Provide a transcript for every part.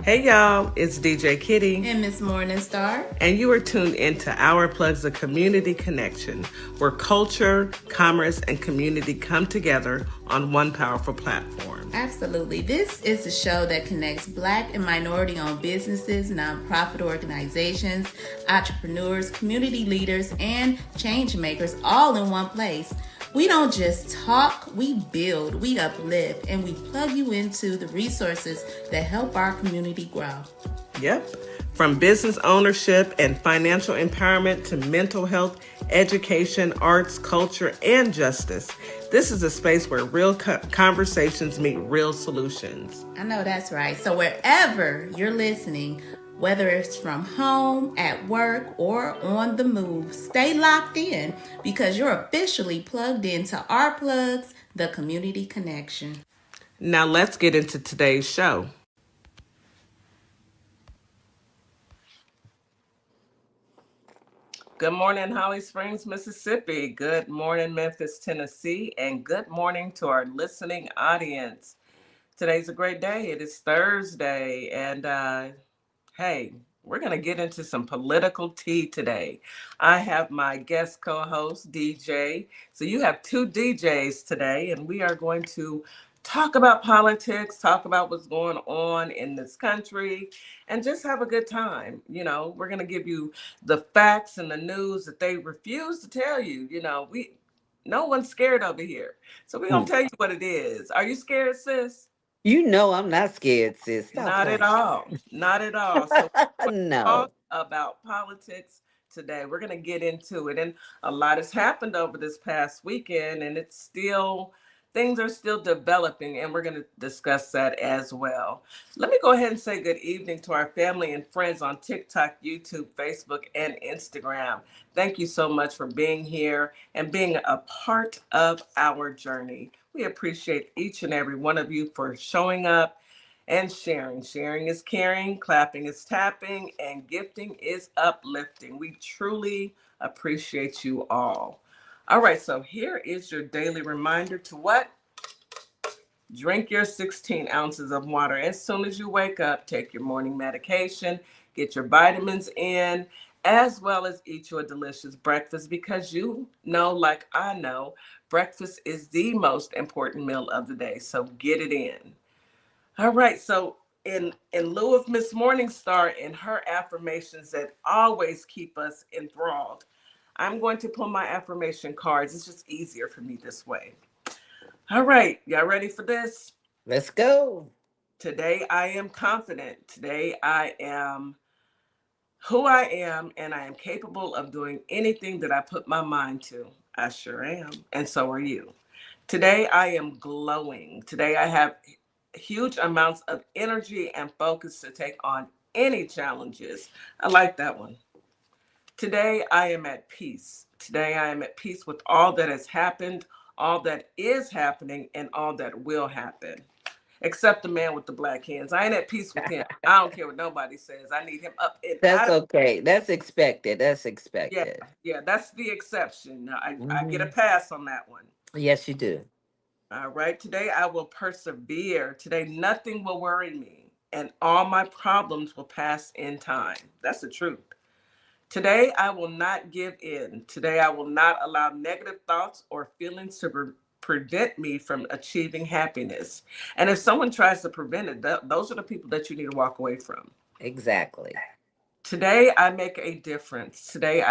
Hey y'all, it's DJ Kitty. And Miss Morningstar. And you are tuned into Our Plugs of Community Connection, where culture, commerce, and community come together on one powerful platform. Absolutely. This is a show that connects Black and minority-owned businesses, nonprofit organizations, entrepreneurs, community leaders, and change makers all in one place. We don't just talk, we build, we uplift, and we plug you into the resources that help our community grow. Yep. From business ownership and financial empowerment to mental health, education, arts, culture, and justice. This is a space where real conversations meet real solutions. I know that's right. So wherever you're listening, whether it's from home, at work, or on the move, stay locked in because you're officially plugged into Our Plugs, the Community Connection. Now let's get into today's show. Good morning, Holly Springs, Mississippi. Good morning, Memphis, Tennessee. And good morning to our listening audience. Today's a great day. It is Thursday. And hey, we're going to get into some political tea today. I have my guest co-host, DeeJay. So you have two DJs today, and we are going to talk about politics, talk about what's going on in this country, and just have a good time. You know, we're going to give you the facts and the news that they refuse to tell you. You know, no one's scared over here. So we're going to tell you what it is. Are you scared, sis? You know I'm not scared, sis. Stop Not playing. at all. Not at all. So we're No. talk about politics today. We're going to get into it. And a lot has happened over this past weekend, and things are still developing, and we're going to discuss that as well. Let me go ahead and say good evening to our family and friends on TikTok, YouTube, Facebook, and Instagram. Thank you so much for being here and being a part of our journey. We appreciate each and every one of you for showing up and sharing. Sharing is caring, clapping is tapping, and gifting is uplifting. We truly appreciate you all. All right, so here is your daily reminder to what? Drink your 16 ounces of water as soon as you wake up. Take your morning medication, get your vitamins in, as well as eat your delicious breakfast because you know, like I know, breakfast is the most important meal of the day. So get it in. All right, so in lieu of Miss Morningstar and her affirmations that always keep us enthralled, I'm going to pull my affirmation cards. It's just easier for me this way. All right, y'all ready for this? Let's go. Today I am confident. Today I am who I am, and I am capable of doing anything that I put my mind to. I sure am, and so are you. Today I am glowing. Today I have huge amounts of energy and focus to take on any challenges. I like that one. Today, I am at peace. Today, I am at peace with all that has happened, all that is happening, and all that will happen. Except the man with the black hands. I ain't at peace with him. I don't care what nobody says. I need him up and That's out of. okay. That's expected. That's Yeah, expected. yeah, that's the exception. Now, I get a Mhm. pass on that one. Yes, you do. All right, today I will persevere. Today, nothing will worry me, and all my problems will pass in time. That's the truth. Today, I will not give in. Today, I will not allow negative thoughts or feelings to prevent me from achieving happiness. And if someone tries to prevent it, those are the people that you need to walk away from. Exactly. Today, I make a difference. Today,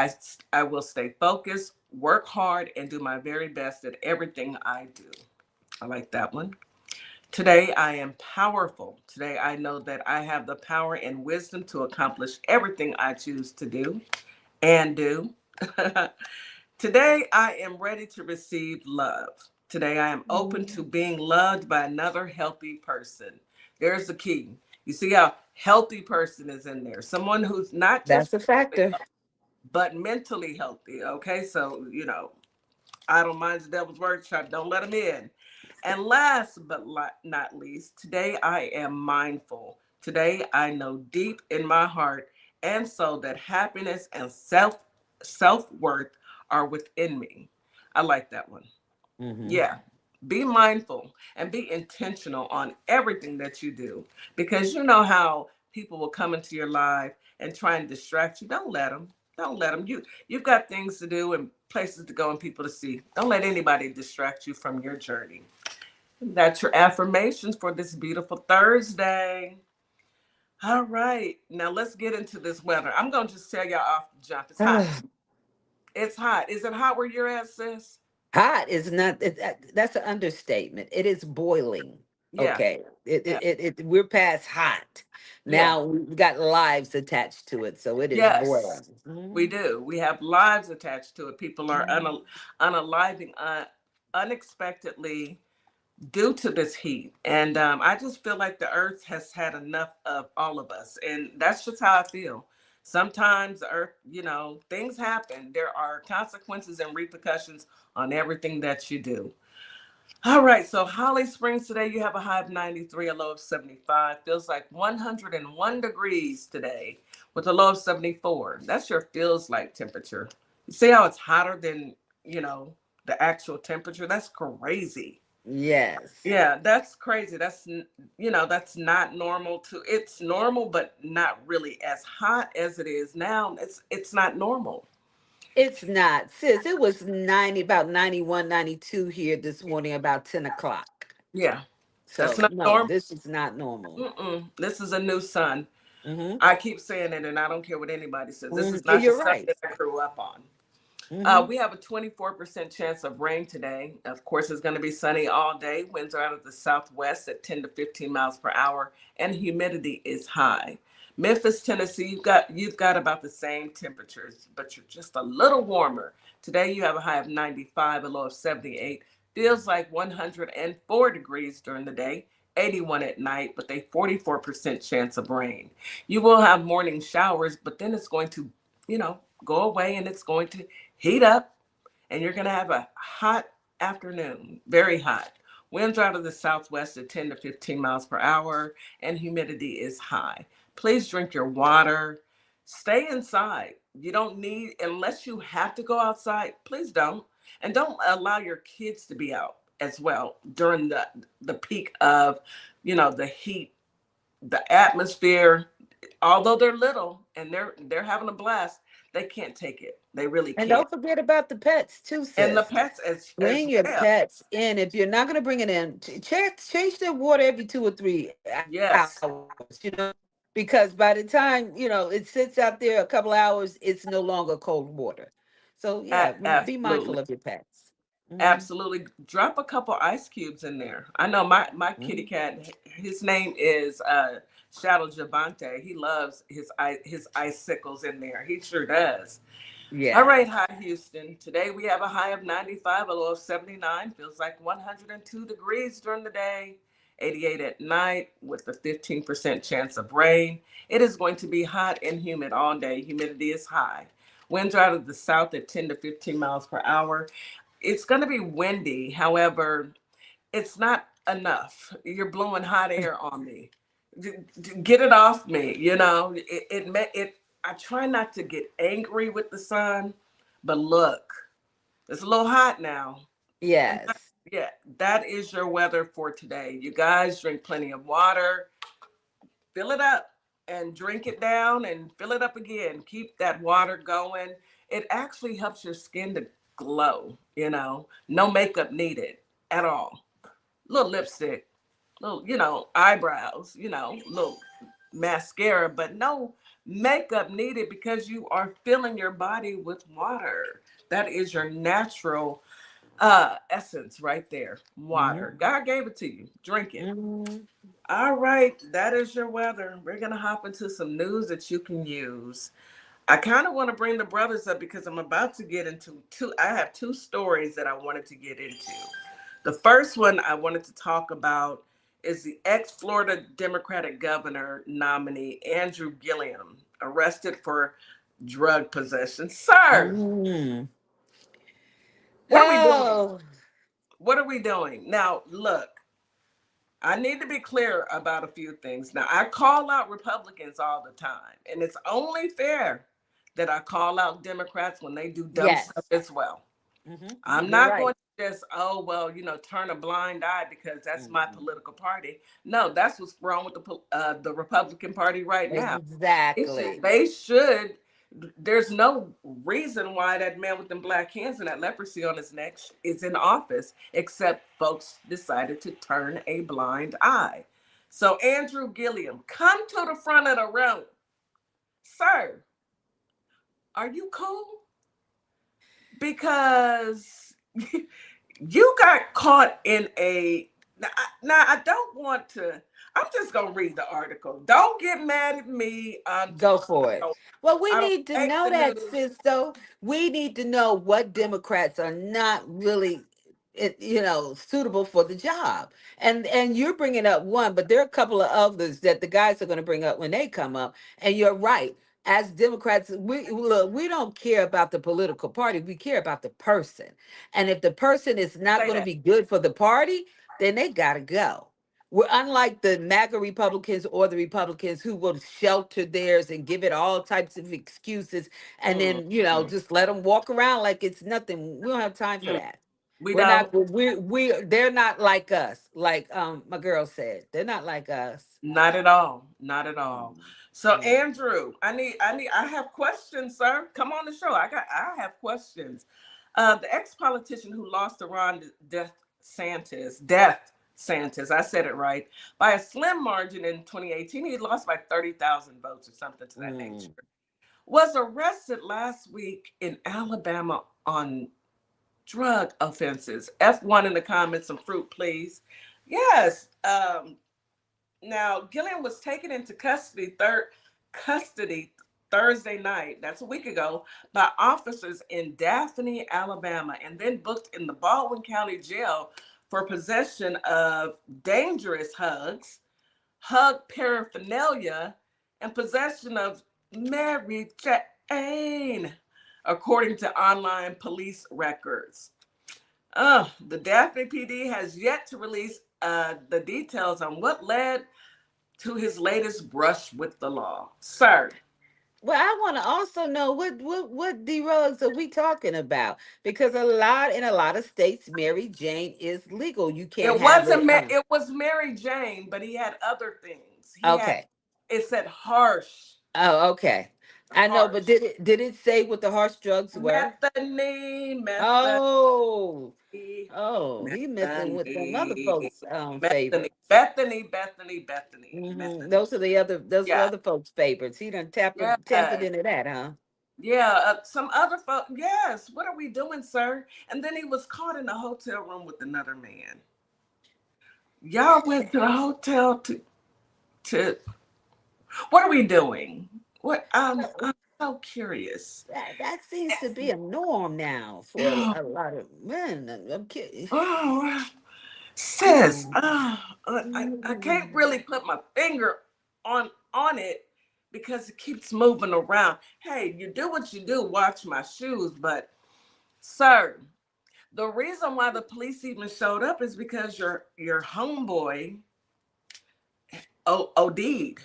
I will stay focused, work hard, and do my very best at everything I do. I like that one. Today, I am powerful. Today, I know that I have the power and wisdom to accomplish everything I choose to do and do. Today, I am ready to receive love. Today, I am open to being loved by another healthy person. There's the key. You see how healthy person is in there. Someone who's not just That's a factor. but mentally healthy. Okay, so I don't mind the devil's workshop. Don't let them in. And last but not least, today I am mindful. Today I know deep in my heart and soul that happiness and self-worth are within me. I like that one. Mm-hmm. Yeah. Be mindful and be intentional on everything that you do because you know how people will come into your life and try and distract you. Don't let them. Don't let them. You've got things to do and places to go and people to see. Don't let anybody distract you from your journey. That's your affirmations for this beautiful Thursday. All right. Now let's get into this weather. I'm going to just tell y'all off the jump. It's hot. It's hot. Is it hot where you're at, sis? Hot is not, that's an understatement. It is boiling. Yeah. Okay. Yeah. We're past hot. Yeah. Now we've got lives attached to it. So it is Yes, boiling. we do. We have lives attached to it. People are Mhm. unaliving unexpectedly due to this heat. And I just feel like the earth has had enough of all of us. And that's just how I feel. Sometimes the earth, things happen. There are consequences and repercussions on everything that you do. All right, so Holly Springs today, you have a high of 93, a low of 75. Feels like 101 degrees today with a low of 74. That's your feels like temperature. You see how it's hotter than, you know, the actual temperature? That's crazy. Yes. Yeah, that's crazy. That's not normal to it's normal, but not really as hot as it is now. It's not normal. It's not, sis. It was 90, about 91, 92 here this morning, about 10 o'clock. Yeah, that's So, not no, normal. this is not normal. This is a new sun. Hmm. I keep saying it, and I don't care what anybody says. This is not the You're stuff right. that I grew up on. Hmm. We have a 24% chance of rain today. Of course, it's going to be sunny all day. Winds are out of the southwest at 10 to 15 miles per hour, and humidity is high. Memphis, Tennessee, you've got about the same temperatures, but you're just a little warmer. Today, you have a high of 95, a low of 78. Feels like 104 degrees during the day. 81 at night with a 44% chance of rain. You will have morning showers, but then it's going to, go away and it's going to heat up and you're going to have a hot afternoon, very hot. Winds are out of the southwest at 10 to 15 miles per hour and humidity is high. Please drink your water. Stay inside. You don't need, unless you have to go outside, please don't. And don't allow your kids to be out as well during the peak of, the heat, the atmosphere. Although they're little and they're having a blast, they can't take it. They really And can't. don't forget about the pets too, And the sis. pets as Bring your well. pets in. If you're not going to bring it in, change their water every 2 or 3 hours, Yes, because by the time, it sits out there a couple hours, it's no longer cold water. So, yeah, be mindful absolutely. of your pets. Hmm. Absolutely. Drop a couple ice cubes in there. I know my kitty cat, his name is Shadow Javante. He loves his icicles in there. He sure does. All right, Yes. hi Houston. Today we have a high of 95, a low of 79. Feels like 102 degrees during the day, 88 at night with a 15% chance of rain. It is going to be hot and humid all day. Humidity is high. Winds are out of the south at 10 to 15 miles per hour. It's going to be windy. However, it's not enough. You're blowing hot air on me. Get it off me. It. I try not to get angry with the sun, but look, it's a little hot now. And Yes. yeah, that is your weather for today. You guys drink plenty of water, fill it up and drink it down and fill it up again. Keep that water going. It actually helps your skin to glow. No makeup needed at all. Little lipstick, little, eyebrows, little mascara, but no makeup needed because you are filling your body with water. That is your natural essence right there. Water. Hmm. God gave it to you. Drink it. Hmm. All right, that is your weather. We're gonna hop into some news that you can use. I kind of want to bring the brothers up because I'm about to get into two. I have two stories that I wanted to get into. The first one I wanted to talk about is the ex-Florida Democratic governor nominee Andrew Gilliam arrested for drug possession. Sir, Hmm. what are we doing? Oh, What are we doing? Now, look, I need to be clear about a few things. Now, I call out Republicans all the time, and it's only fair that I call out Democrats when they do dumb stuff yes. as well. Hmm. I'm You're not going right. just, oh, well, turn a blind eye because that's my Mhm. political party. No, that's what's wrong with the Republican Party right now. They should, Exactly. they should, there's no reason why that man with them black hands and that leprosy on his neck is in office, except folks decided to turn a blind eye. So, Andrew Gilliam, come to the front of the room. Sir, are you cool? Because you got caught in a now I don't want to. I'm just gonna read the article. Don't get mad at me. Go for it. Well, we I don't need to make know the that, news. sis, though. We need to know what Democrats are not really, suitable for the job. And you're bringing up one, but there are a couple of others that the guys are going to bring up when they come up. And you're right. As Democrats, we don't care about the political party. We care about the person. And if the person is not Say going to that. be good for the party, then they got to go. We're unlike the MAGA Republicans or the Republicans who will shelter theirs and give it all types of excuses and Mm, then, mm, just let them walk around like it's nothing. We don't have time for mm. that. We We're not, don't. they're not like us. Like my girl said, they're not like us. Not at all. Not at all. Mm, So mm. Andrew, I have questions, sir. Come on the show. I have questions. The ex-politician who lost to Ron Death Santis, I said it right, by a slim margin in 2018. He lost by 30,000 votes or something to that nature. Mm. Was arrested last week in Alabama on drug offenses. F1 in the comments, some fruit, please. Yes. Now, Gilliam was taken into custody Thursday night, that's a week ago, by officers in Daphne, Alabama, and then booked in the Baldwin County Jail for possession of dangerous hug paraphernalia, and possession of Mary Jane, according to online police records. The Daphne PD has yet to release the details on what led to his latest brush with the law. Sir, Well, I want to also know what drugs are we talking about? Because in a lot of states, Mary Jane is legal. You can't it have wasn't it. it was Mary Jane, but he had other things. Okay. It said harsh, Oh, okay. I know, but harsh. did it say what the harsh drugs were? Methany, Oh, methany, oh, he messing with them other methany, folks' favorites. Methany. Those are Yeah, other folks' favorites. He done tampered yes. into that, huh? Yeah, some other folks. Yes, what are we doing, sir? And then he was caught in a hotel room with another man. Y'all went to the hotel to. What are we doing? What I'm so curious. That seems to be a norm now for Oh, a lot of men. I'm kidding. oh, sis, Mm. I can't really put my finger on it because it keeps moving around. Hey, you do what you do. Watch my shoes, but sir, the reason why the police even showed up is because your homeboy OD'd.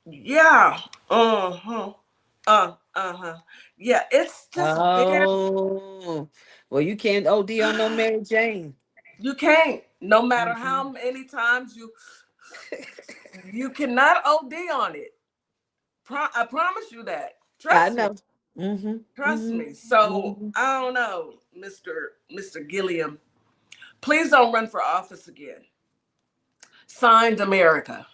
Yeah. Uh-huh. Uh-huh. Yeah, it's just very, Oh, well, you can't OD on no Mary Jane. you can't, no matter Mhm. how many times you cannot OD on it. I promise you that. I Trust me. know. Mm-hmm. Trust Mm-hmm. me. So Mm-hmm. I don't know, Mr. Gilliam. Please don't run for office again. Signed America.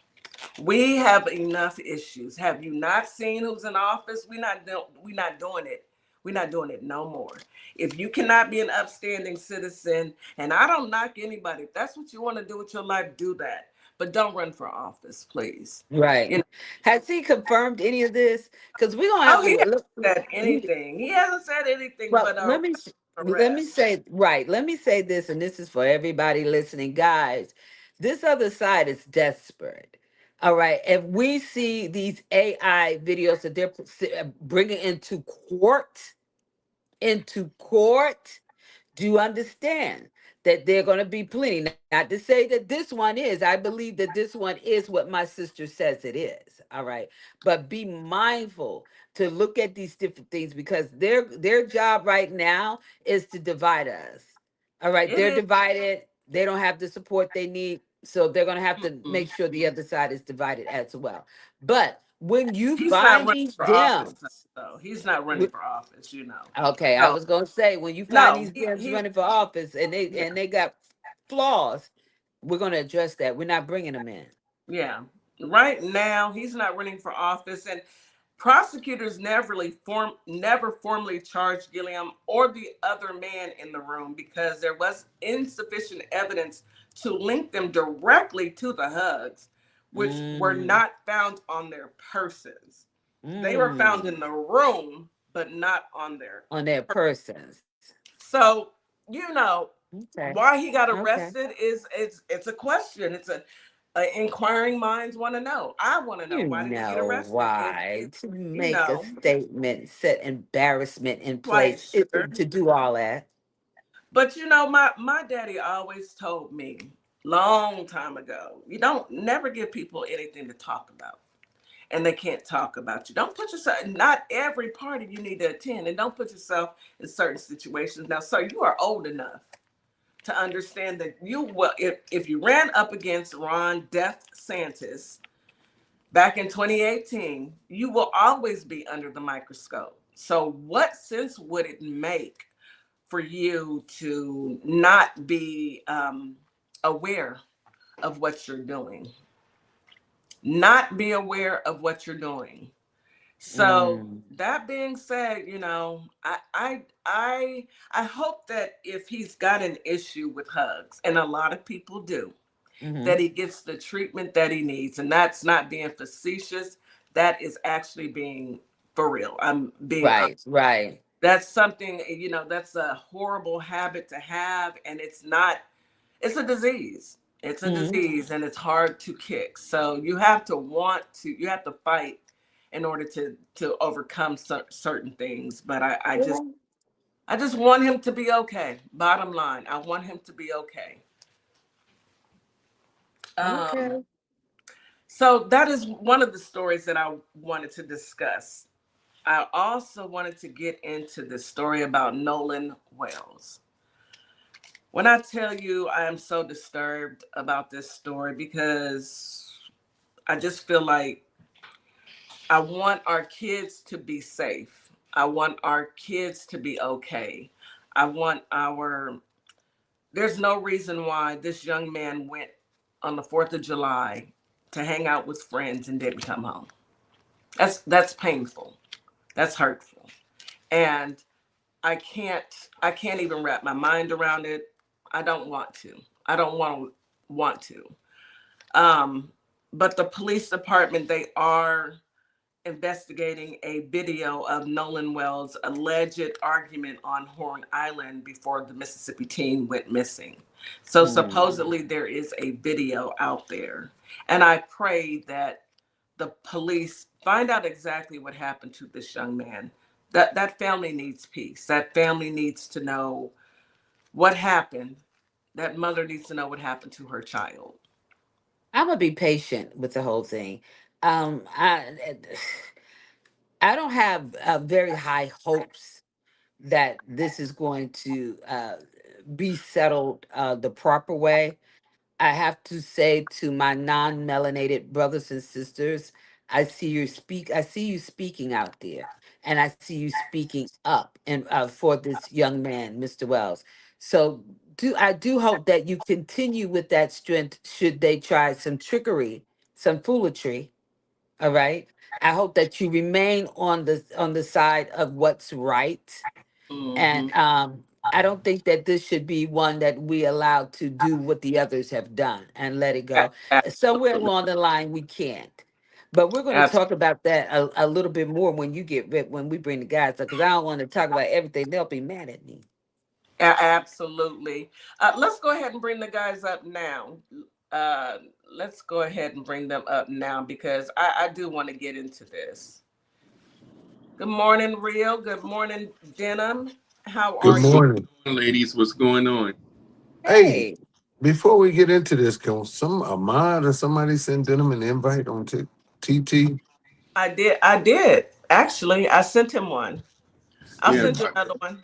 We have enough issues. Have you not seen who's in office? We're not doing it. We're not doing it no more. If you cannot be an upstanding citizen, and I don't knock anybody, if that's what you want to do with your life, do that. But don't run for office, please. Right. You know, Has he confirmed any of this? Because we're gonna have oh, to he hasn't look. said anything. He hasn't said anything Well, but let me arrest. say right. Let me say this, and this is for everybody listening, guys. This other side is desperate. All right. If we see these AI videos that they're bringing into court, do you understand that there are going to be plenty. Not to say that this one is. I believe that this one is what my sister says it is. All right. But be mindful to look at these different things, because their job right now is to divide us. All right. It They're is. divided. They don't have the support they need. So they're going to have to Mm-mm. make sure the other side is divided as well. But when you He's not find running these for office, Dems, though. He's not running for office, you know. okay, I So was gonna say, when you find no, these Dems he's running for office and yeah, they got flaws, we're gonna address that. We're not bringing them in. yeah. Right now, he's not running for office, and prosecutors never formally charged Gilliam or the other man in the room because there was insufficient evidence to link them directly to the hugs, which were Mm, not found on their persons. They were found mm, in the room, but not on their. on their persons. So, you know, Okay. why he got Okay. arrested is it's a question. A inquiring minds want to know. I want to know, You why did he get know arrested? why? To You make a know, statement, set embarrassment in quite place, sure. to do all that. But you know, my daddy always told me long time ago, you don't never give people anything to talk about. And they can't talk about you. Don't put yourself, not every party you need to attend, and don't put yourself in certain situations. Now, sir, you are old enough to understand that you will, if you ran up against Ron Death Santis back in 2018, you will always be under the microscope. So what sense would it make for you to not be aware of what you're doing? Not be aware of what you're doing. So Mm, that being said, you know, I hope that if he's got an issue with hugs, and a lot of people do, that mm-hmm. he gets the treatment that he needs. And that's not being facetious. That is actually being for real. I'm being honest. Right, right. That's something, you know, that's a horrible habit to have. And it's not, it's a disease. It's a Mm-hmm. disease and it's hard to kick. So you have to want to, you have to fight in order to overcome certain things. But I just want him to be okay. Bottom line, I want him to be okay. Um, Okay. So that is one of the stories that I wanted to discuss. I also wanted to get into the story about Nolan Wells. When I tell you I am so disturbed about this story because I just feel like I want our kids to be safe. I want our kids to be okay. I want our, there's no reason why this young man went on the 4th of July to hang out with friends and didn't come home. That's painful. That's hurtful. And I can't even wrap my mind around it. I don't want to. I don't want to. Um, but the police department, they are investigating a video of Nolan Wells' alleged argument on Horn Island before the Mississippi teen went missing. So Mm. supposedly there is a video out there. And I pray that the police find out exactly what happened to this young man. That family needs peace. That family needs to know what happened. That mother needs to know what happened to her child. I'm gonna be patient with the whole thing. I don't have very high hopes that this is going to be settled the proper way. I have to say to my non-melanated brothers and sisters, I see you speaking out there, and I see you speaking up and for this young man, Mr. Wells. So I do hope that you continue with that strength should they try some trickery, some foolery. All right. I hope that you remain on the side of what's right, Mm-hmm. and I don't think that this should be one that we allow to do what the others have done and let it go. Somewhere Absolutely. along the line, we can't. But we're going to Absolutely. talk about that a little bit more when when we bring the guys up, because I don't want to talk about everything. They'll be mad at me. Absolutely. Let's go ahead and bring the guys up now. Uh, let's go ahead and bring them up now because I do want to get into this. Good morning, Real. Good morning, Denim. How Good are you? morning. Ladies, what's going on? Hey, Hey, before we get into this, can some Ahmad or somebody send Denim an invite on TT? I did. Actually, I sent him one. I'll Yeah. Yeah, send you another one.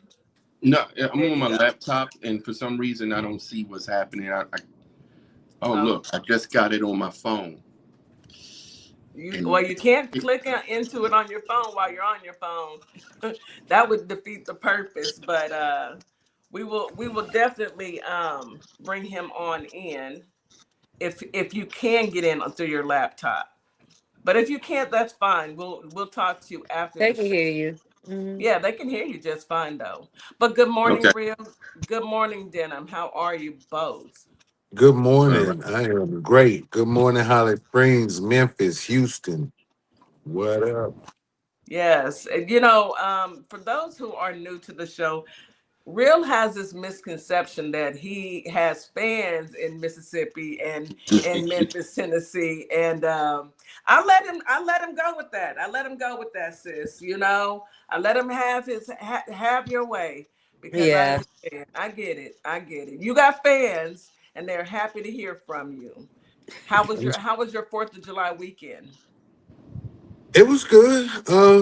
no, I'm There on you my go. laptop, and for some reason I don't see what's happening. Oh Oh, look, I just got it on my phone, well, and you can't it, click into it on your phone while you're on your phone. That would defeat the purpose. But we will definitely bring him on in if you can get in through your laptop. But if you can't, that's fine. We'll talk to you after they the can show. hear you. Hmm. Yeah, they can hear you just fine though. But good morning, okay, Real. Good morning, Denim. How are you both? Good all right. morning. I am great. Good morning, Holly Springs, Memphis, Houston. What up? Yes. And, for those who are new to the show, Real has this misconception that he has fans in Mississippi and Memphis, Tennessee, and I let him go with that. I let him go with that, sis. I let him have your way because I Yeah. understand. I get it. I get it. You got fans, and they're happy to hear from you. How was your Fourth of July weekend? It was good.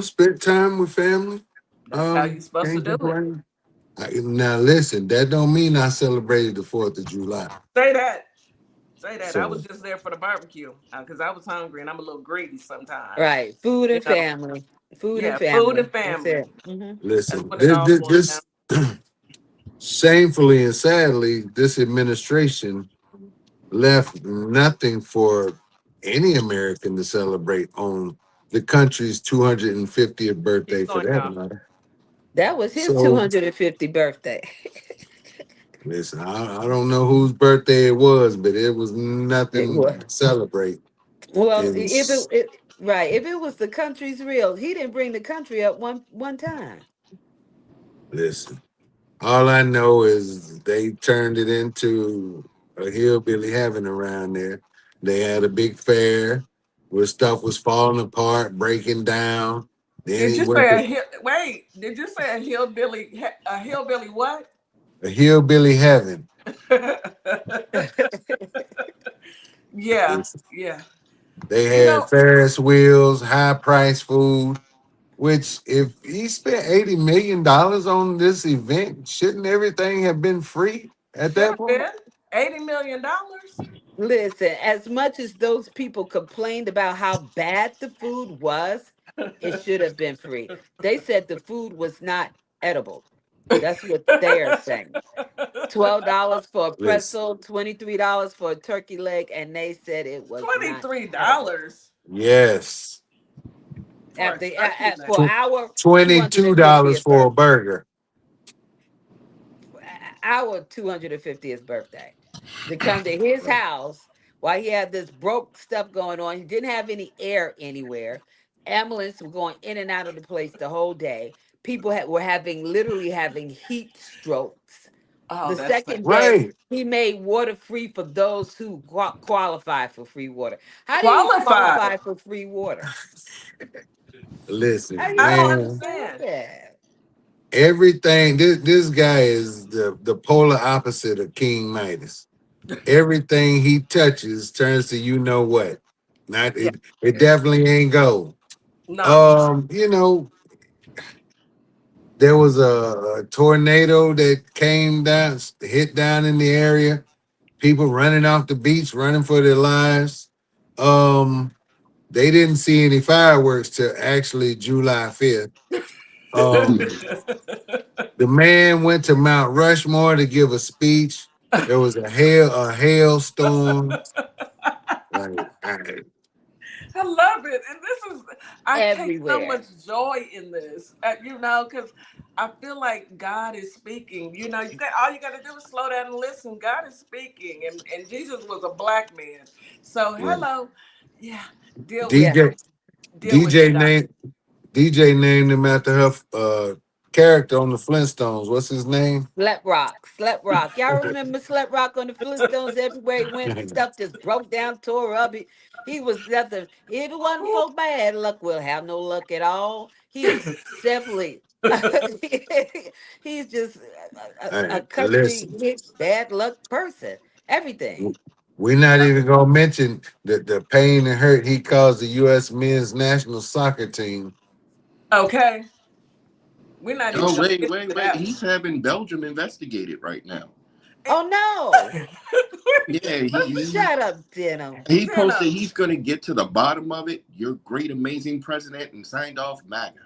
Spent time with family. That's how you're supposed to Can't do it. complain. Now listen, that don't mean I celebrated the 4th of July. Say that. Say that. I was So just there for the barbecue because I was hungry and I'm a little greedy sometimes. Right. Food You and know, family. Food and yeah, food and family. That's family. it. Hmm. That's listen, what it all boils down. this shamefully and sadly, this administration left nothing for any American to celebrate on the country's 250th birthday, Keep for going, that y'all. matter. That was his So, 250th birthday. listen, I don't know whose birthday it was, but it was It was. nothing to celebrate. Well, And if right, if it was the country's real, he didn't bring the country up one time. listen, all I know is they turned it into a hillbilly heaven around there. They had a big fair where stuff was falling apart, breaking down. Then Did he you went say to a hill? Wait, did you say a hillbilly? A hillbilly what? a hillbilly heaven. Yeah, It's- yeah. They You had know, Ferris wheels, high price food, which if he spent $80 million on this event, shouldn't everything have been free at should that have point? been $80 million. Listen, as much as those people complained about how bad the food was, it should have been free. They said the food was not edible. That's what they are saying. $12 for a Listen, pretzel, $23 for a turkey leg, and they said it was Twenty not three edible. dollars yes. for a turkey leg. For our $22 250th for a birthday, burger. our 250th birthday, to come to his house while he had this broke stuff going on. He didn't have any air anywhere. Ambulance were going in and out of the place the whole day. People were having literally having heat strokes. Oh, The that's sad. second day, Right. he made water free for those who qualify for free water. How do you Qualified. qualify for free water? How Listen, do you I don't man, understand understand. that? everything this guy is the polar opposite of King Midas. Everything he touches turns to you know what. Not Yeah. it definitely ain't gold. No. You know, there was a tornado that came down, hit down in the area. People running off the beach, running for their lives. They didn't see any fireworks till actually July 5th. Um, the man went to Mount Rushmore to give a speech. There was a hailstorm. Like, I love it. And this is, I take so much Everywhere. joy in this, because I feel like God is speaking. All you got to do is slow down and listen. God is speaking. And Jesus was a black man. So, right. hello. Yeah. Deal with Yeah. DJ deal with DJ it, Doc. named DJ named him after her character on the Flintstones. What's his name? Slap Rock, Slap Rock. Y'all remember Slap Rock on the Flintstones? Everywhere he went, stuff just broke down, tore up. He was nothing. If it wasn't for bad luck, we'll have no luck at all. He is definitely. He's just a Hey, country listen, bad luck person. Everything. we're not even gonna mention the pain and hurt he caused the U.S. men's national soccer team. Okay, we're not Oh, even gonna wait, get wait, to wait. that He's having Belgium investigated right now. Oh no! Yeah, Shut up, Denim. he one. posted he's going to get to the bottom of it. Your great, amazing president, and signed off MAGA.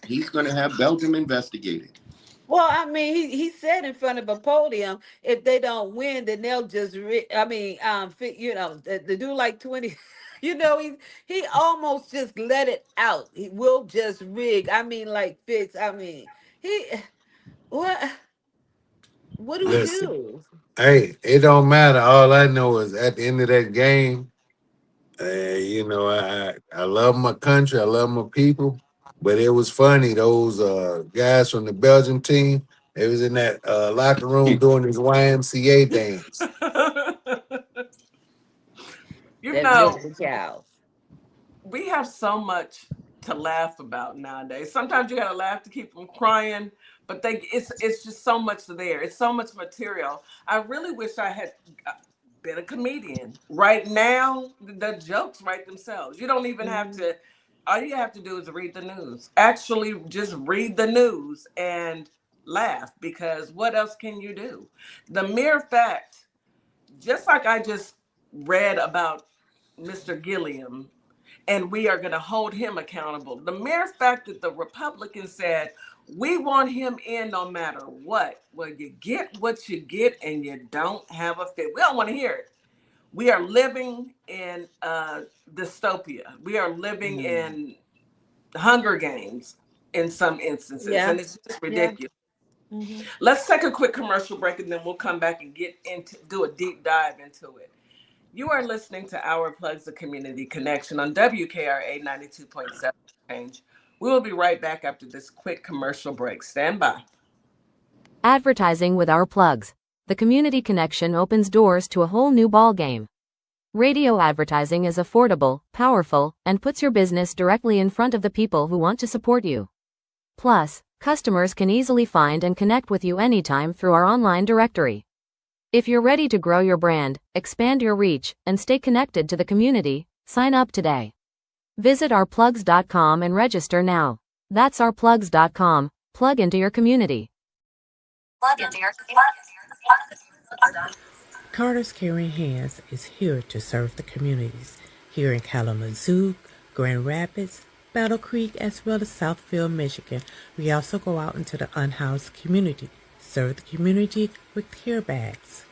He's going to have Belgium investigated. Well, I mean, he said in front of a podium, if they don't win, then they'll just. I mean, the do like 20. He almost just let it out. He will just rig. I mean, like fix. I mean, he what? What do we Listen, do? hey, it don't matter. All I know is at the end of that game, I love my country, I love my people, but it was funny. Those guys from the Belgium team, they was in that locker room doing this YMCA dance. You That know, Mr. Cow. we have so much to laugh about nowadays. Sometimes you gotta laugh to keep from crying, but it's just so much there. It's so much material. I really wish I had been a comedian. Right now, the jokes write themselves. You don't even have Mhm. to. All you have to do is read the news. Actually, just read the news and laugh, because what else can you do? The mere fact, just like I just read about Mr. Gilliam, and we are going to hold him accountable. The mere fact that the Republicans said, we want him in no matter what. Well, you get what you get and you don't have a fit. We don't want to hear it. We are living in dystopia. We are living Mm. in Hunger Games in some instances, Yeah, and it's just yeah. ridiculous. Hmm. Let's take a quick commercial break, and then we'll come back and do a deep dive into it. You are listening to Our Plugs, the Community Connection on WKRA 92.7 Change. We will be right back after this quick commercial break. Stand by. Advertising with Our Plugs. The Community Connection opens doors to a whole new ballgame. Radio advertising is affordable, powerful, and puts your business directly in front of the people who want to support you. Plus, customers can easily find and connect with you anytime through our online directory. If you're ready to grow your brand, expand your reach, and stay connected to the community, sign up today. Visit ourplugs.com and register now. That's ourplugs.com. Plug into your community. Carter's Caring Hands is here to serve the communities here in Kalamazoo, Grand Rapids, Battle Creek, as well as Southfield, Michigan. We also go out into the unhoused community, serve the community with care bags.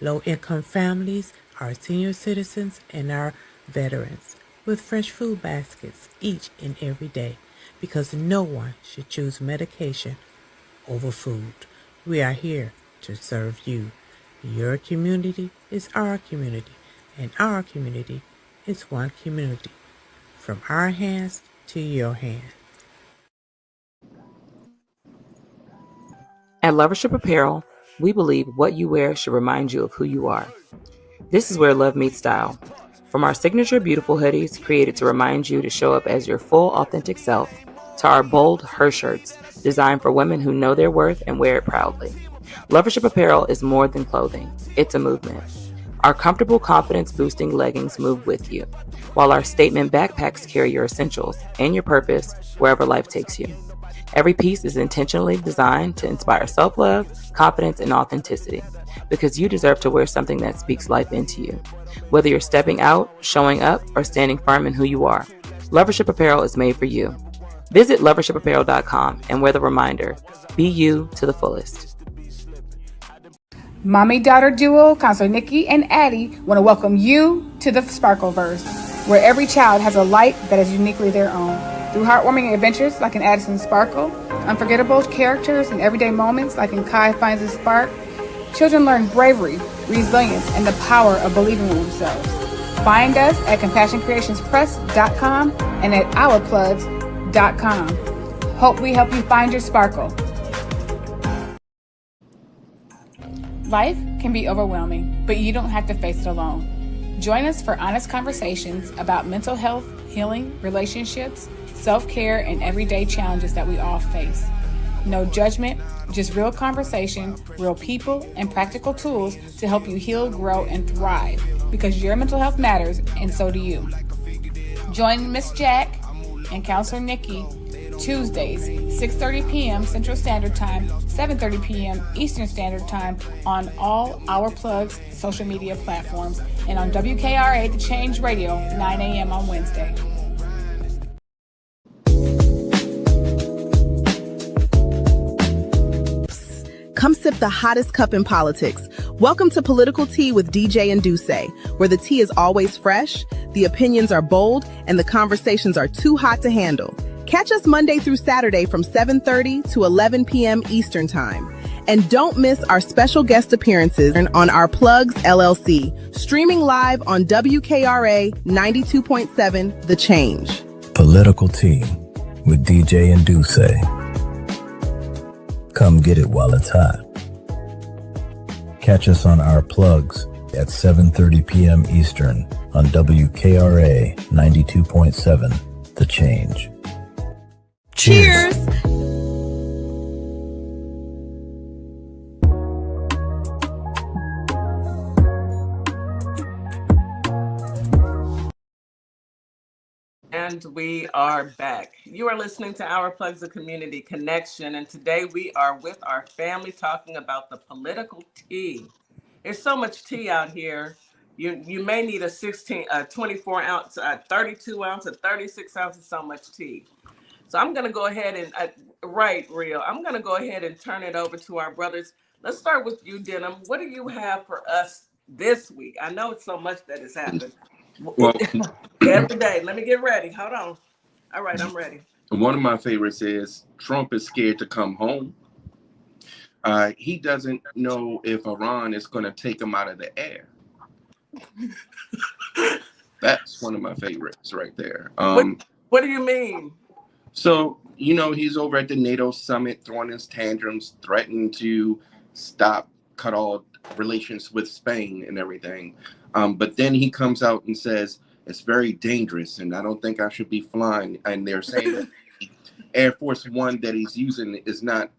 Low-income families, our senior citizens, and our veterans with fresh food baskets each and every day, because no one should choose medication over food. We are here to serve you. Your community is our community, and our community is one community. From our hands to your hands. At Lovership Apparel, we believe what you wear should remind you of who you are. This is where love meets style. From our signature beautiful hoodies created to remind you to show up as your full authentic self, to our bold her shirts designed for women who know their worth and wear it proudly. Lovership Apparel is more than clothing, it's a movement. Our comfortable confidence-boosting leggings move with you, while our statement backpacks carry your essentials and your purpose wherever life takes you. Every piece is intentionally designed to inspire self-love, confidence, and authenticity, because you deserve to wear something that speaks life into you. Whether you're stepping out, showing up, or standing firm in who you are, Lovership Apparel is made for you. Visit lovershipapparel.com and wear the reminder, be you to the fullest. Mommy-daughter duo, Counselor Nikki and Addie, want to welcome you to the Sparkleverse, where every child has a light that is uniquely their own. Through heartwarming adventures like in Addison Sparkle, unforgettable characters and everyday moments like in Kai Finds a Spark, children learn bravery, resilience, and the power of believing in themselves. Find us at CompassionCreationsPress.com and at OurPlugs.com. Hope we help you find your sparkle. Life can be overwhelming, but you don't have to face it alone. Join us for honest conversations about mental health, healing, relationships, self-care, and everyday challenges that we all face. No judgment, just real conversation, real people, and practical tools to help you heal, grow, and thrive, because your mental health matters, and so do you. Join Miss Jack and Counselor Nikki Tuesdays, 6:30 p.m. Central Standard Time, 7:30 p.m. Eastern Standard Time on all Our Plugs social media platforms and on WKRA The Change Radio, 9 a.m. on Wednesday. Come sip the hottest cup in politics. Welcome to Political Tea with DeeJay and DeeJay, where the tea is always fresh, the opinions are bold, and the conversations are too hot to handle. Catch us Monday through Saturday from 7:30 to 11 p.m. Eastern Time. And don't miss our special guest appearances on Our Plugs LLC, streaming live on WKRA 92.7 The Change. Political Tea with DeeJay and DeeJay. Come get it while it's hot. Catch us on Our Plugs at 7:30 p.m. Eastern on WKRA 92.7 The Change. Cheers! And we are back. You are listening to Our Plugs of Community Connection, and today we are with our family talking about the political tea. There's so much tea out here. You may need a 24 ounce, 32 ounce, a 36 ounces, so much tea. So I'm going to go ahead and, Rio, I'm going to go ahead and turn it over to our brothers. Let's start with you, Denim. What do you have for us this week? I know it's so much that has happened. Well, every day. Let me get ready. Hold on. All right, I'm ready. One of my favorites is Trump is scared to come home. He doesn't know if Iran is going to take him out of the air. That's one of my favorites right there. What do you mean? So, he's over at the NATO summit throwing his tantrums, threatening to cut all relations with Spain and everything. But then he comes out and says, it's very dangerous and I don't think I should be flying. And they're saying that the Air Force One that he's using is not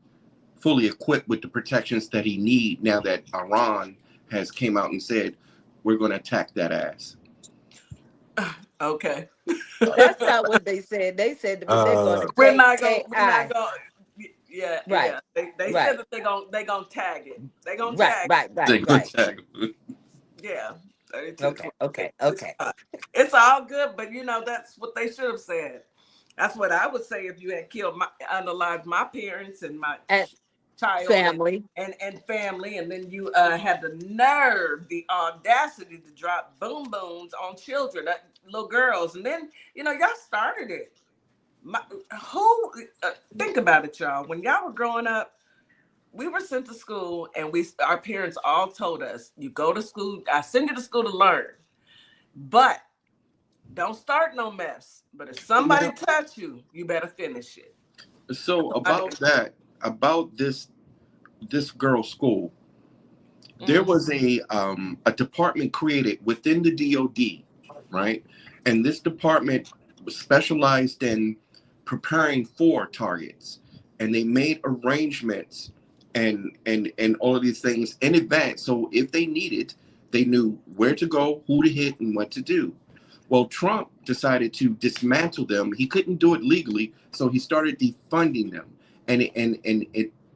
fully equipped with the protections that he needs now that Iran has came out and said, we're going to attack that ass. Okay. That's not what they said. They said they're going to we're not going. Yeah, right. Yeah. They right. said that they're going to tag it. They're going to tag it. Right. Tag it. Yeah. Okay. It's all good, but that's what they should have said. That's what I would say if you had unalived my parents and my child family and family, and then you had the nerve, the audacity to drop boom booms on children, little girls, and then y'all started it. Think about it, y'all. When y'all were growing up, we were sent to school, and our parents all told us, you go to school, I send you to school to learn, but don't start no mess. But if somebody touch you, you better finish it. So about this girl's school, there was a department created within the DOD, right? And this department was specialized in preparing for targets, and they made arrangements and all of these things in advance. So if they needed, they knew where to go, who to hit, and what to do. Well, Trump decided to dismantle them. He couldn't do it legally, so he started defunding them.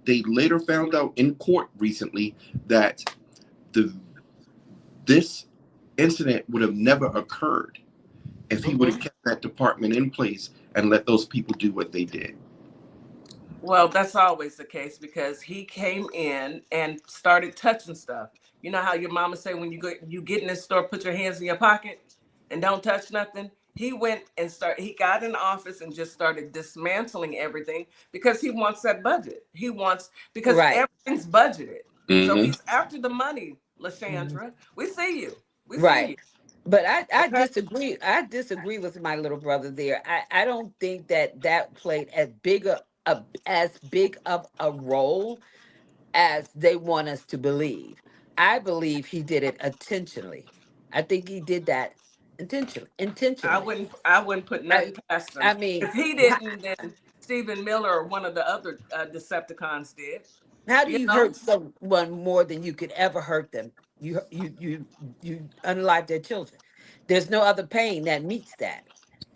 They later found out in court recently that this incident would have never occurred if he would have kept that department in place and let those people do what they did. Well, that's always the case, because he came in and started touching stuff. You know how your mama say when you get in this store, put your hands in your pocket and don't touch nothing? He went and he got in office and just started dismantling everything because he wants that budget. Because everything's budgeted. Mm-hmm. So he's after the money, LaShandra. We see you. We see you. But I disagree. I disagree with my little brother there. I don't think that played as big of a role as they want us to believe. I believe he did it intentionally. I think he did that intentionally. I Intentionally. wouldn't put nothing I, past I him. mean, If he how, didn't, then Stephen Miller or one of the other Decepticons did. how do You you know? hurt someone more than you could ever hurt them? You unalive their children. There's no other pain that meets that.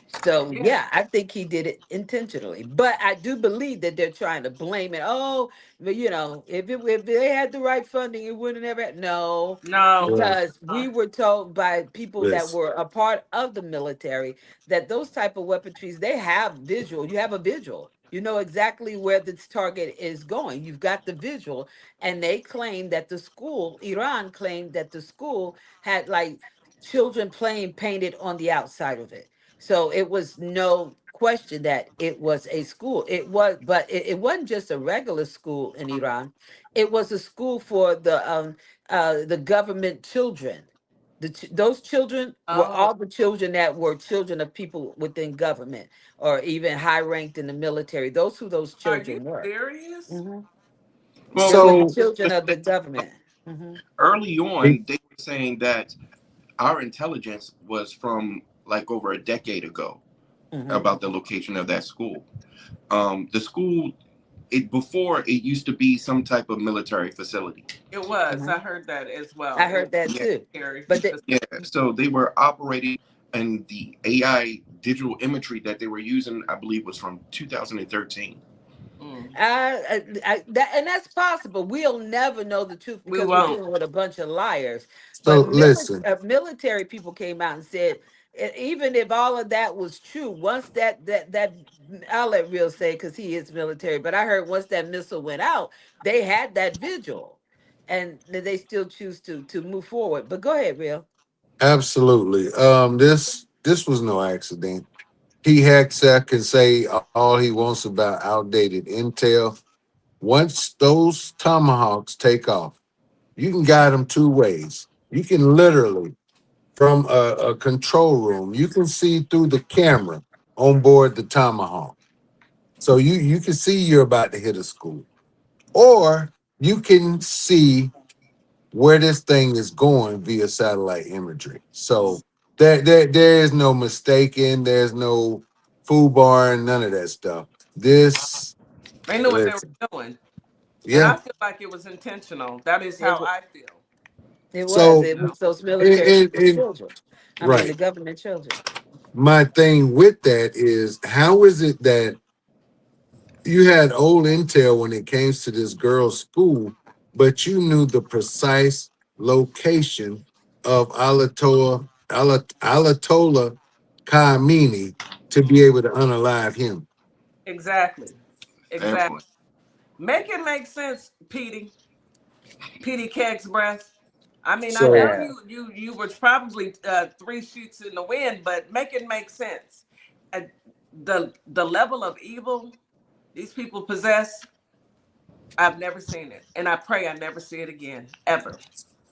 So Yeah. yeah, I think he did it intentionally, but I do believe that they're trying to blame it. Oh, but if they had the right funding, it wouldn't have. No, No. Well, because we were told by people that listen. were a part of the military that those type of weaponries they have visual. You have a visual. You know exactly where this target is going. You've got the visual, and they claim that the school, Iran claimed that the school had like children playing painted on the outside of it. So it was no question that it was a school. It was, but it wasn't just a regular school in Iran. It was a school for the government children. Those children were Oh, all the children that were children of people within government or even high ranked in the military. Those who those are you children were. serious? Hmm. Well, They were the So children of the government. Hmm. early he- on, they were saying that our intelligence was from like over a decade ago Hmm. about the location of that school. The school, it before it used to be some type of military facility. It was. Hmm. I heard that as well. I It was heard that Yeah, too. scary. But the, yeah. So they were operating, and the AI digital imagery that they were using, I believe, was from 2013. Mm. that, and that's possible. We'll never know the truth We because we're won't. dealing with a bunch of liars. so But listen. military people came out and said, even if all of that was true, once that I'll let Real say because he is military. But I heard once that missile went out, they had that vigil, and they still choose to move forward. But go ahead, Real. Absolutely. This was no accident. He heck can say all he wants about outdated intel. Once those tomahawks take off, you can guide them two ways. You can literally, from a control room, you can see through the camera on board the tomahawk. So you can see you're about to hit a school, or you can see where this thing is going via satellite imagery. So there is no mistaking. There's no foo bar, none of that stuff. This, They knew what they listen, were doing. And yeah. I feel like it was intentional. That is It how wa- I feel. it was. So It was those it, military it, people's it children. I mean, the right. government children. My thing with that is, how is it that you had old intel when it came to this girl's school, but you knew the precise location of Alatola Khamenei to be able to unalive him? Exactly. That Exactly. part. Make it make sense, Petey. Petey Keg's breath. I mean, I know So Uh, you were probably three sheets in the wind, but make it make sense. Uh, the level of evil these people possess, I've never seen it, and I pray I never see it again, ever.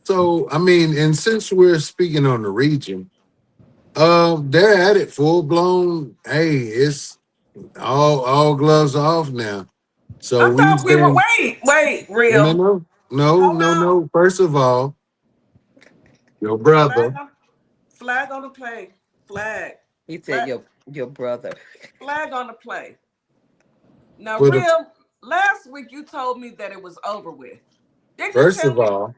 so I mean, and since we're speaking on the region, they're at it full blown. Hey, it's all gloves off now. So I thought we've we were. been Wait, no, no, real. no, no, Hold no, on. no. First of all, your Flag brother on, flag on the play. Flag, he said flag, your brother. flag on the play. Now, for the real. Last week you told me that it was over with. Didn't you first tell of me all,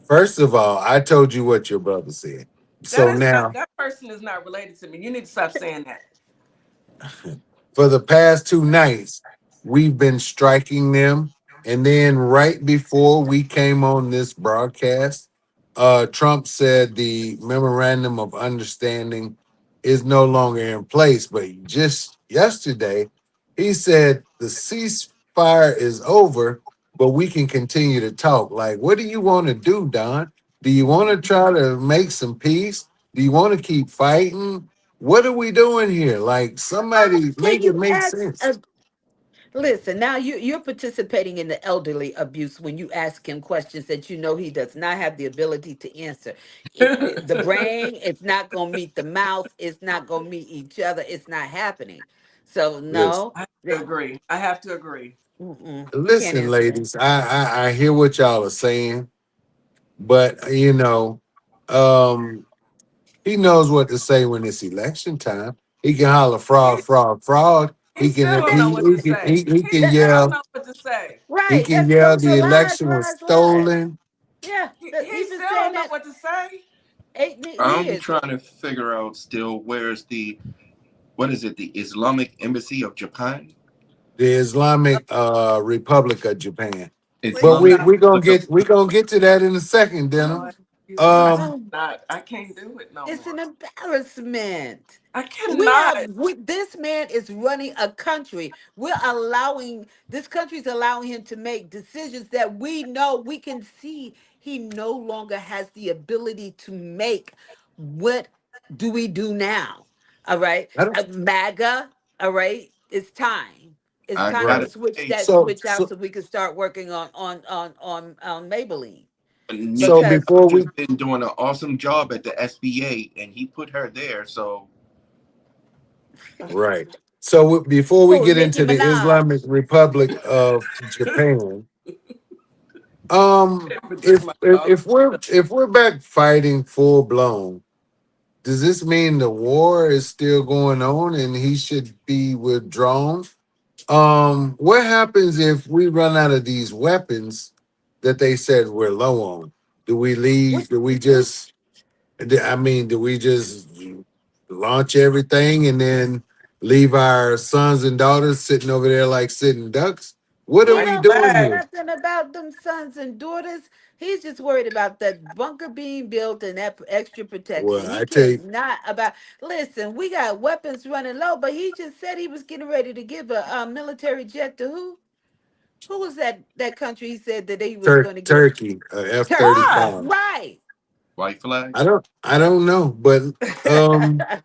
first of all, I told you what your brother said. that So is not now, that person is not related to me? You need to stop saying that. for the past two nights, we've been striking them. And then right before we came on this broadcast, Trump said the memorandum of understanding is no longer in place. But just yesterday, he said the ceasefire is over, but we can continue to talk. Like, what do you want to do, Don? Do you want to try to make some peace? Do you want to keep fighting? What are we doing here? Like, somebody Can make it you make ask? sense. Listen, now you're participating in the elderly abuse when you ask him questions that you know he does not have the ability to answer. The brain, it's not going to meet the mouth. It's not going to meet each other. It's not happening. So Listen, no, I have to agree. I have to agree. he can't answer that. ladies. I hear what y'all are saying, but you know, Um, he knows what to say when it's election time. He can holler fraud, fraud, fraud. He still don't know what to say. He He can still don't yell. know what to say. He Right. can That's yell bunch of the lies, election was lies, lies. stolen. Yeah. He He's been still saying don't know that what to say. 8 I'm years. trying to figure out still where's what is it, the Islamic Embassy of Japan? The Islamic Republic of Japan. But Please Islamic stop. Republic of we gonna get to that in a second, Lord, Denim. Jesus, Oh, I can't do it no it's more. an embarrassment. I cannot. This man is running a country. We're allowing, this country's allowing him to make decisions that we know, we can see he no longer has the ability to make. What do we do now? All right. I don't MAGA, all right. It's time. It's I time to gotta right. switch say, that So switch out so we can start working on Maybelline. Nicki so Because before Minaj has we been doing an awesome job at the SBA, and he put her there. So right. So before we oh, get Nicki into the Islamic Minaj. Republic of Japan, With this my dog. if we're back fighting full blown, does this mean the war is still going on and he should be withdrawn? What happens if we run out of these weapons that they said we're low on? Do we What? leave? Do we just launch everything and then leave our sons and daughters sitting over there like sitting ducks? What are He we don't doing care Relax. here? nothing about them sons and daughters. He's just worried about that bunker being built and that extra protection. Well, He I tell cares you, not about. Listen, we got weapons running low, but he just said he was getting ready to give a military jet to who? Who was that country? He said that he was going to give. Turkey, F thirty Turkey, Why? five. right? white flag. I don't know, but um, Talk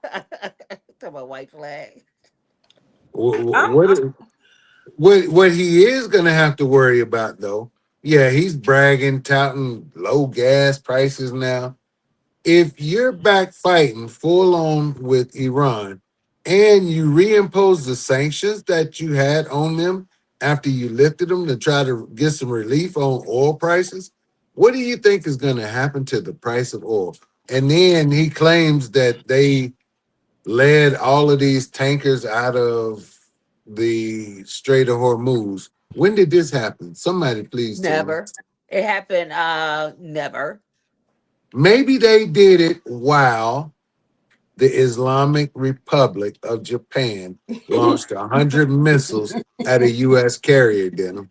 about white flag. I'm what what he is going to have to worry about though? Yeah, he's bragging, touting low gas prices now. If you're back fighting full on with Iran and you reimpose the sanctions that you had on them after you lifted them to try to get some relief on oil prices, what do you think is going to happen to the price of oil? And then he claims that they led all of these tankers out of the Strait of Hormuz. When did this happen? Somebody please tell me. Never. It happened. Never. Maybe they did it while the Islamic Republic of Japan launched 100 missiles at a U.S. carrier, Denim.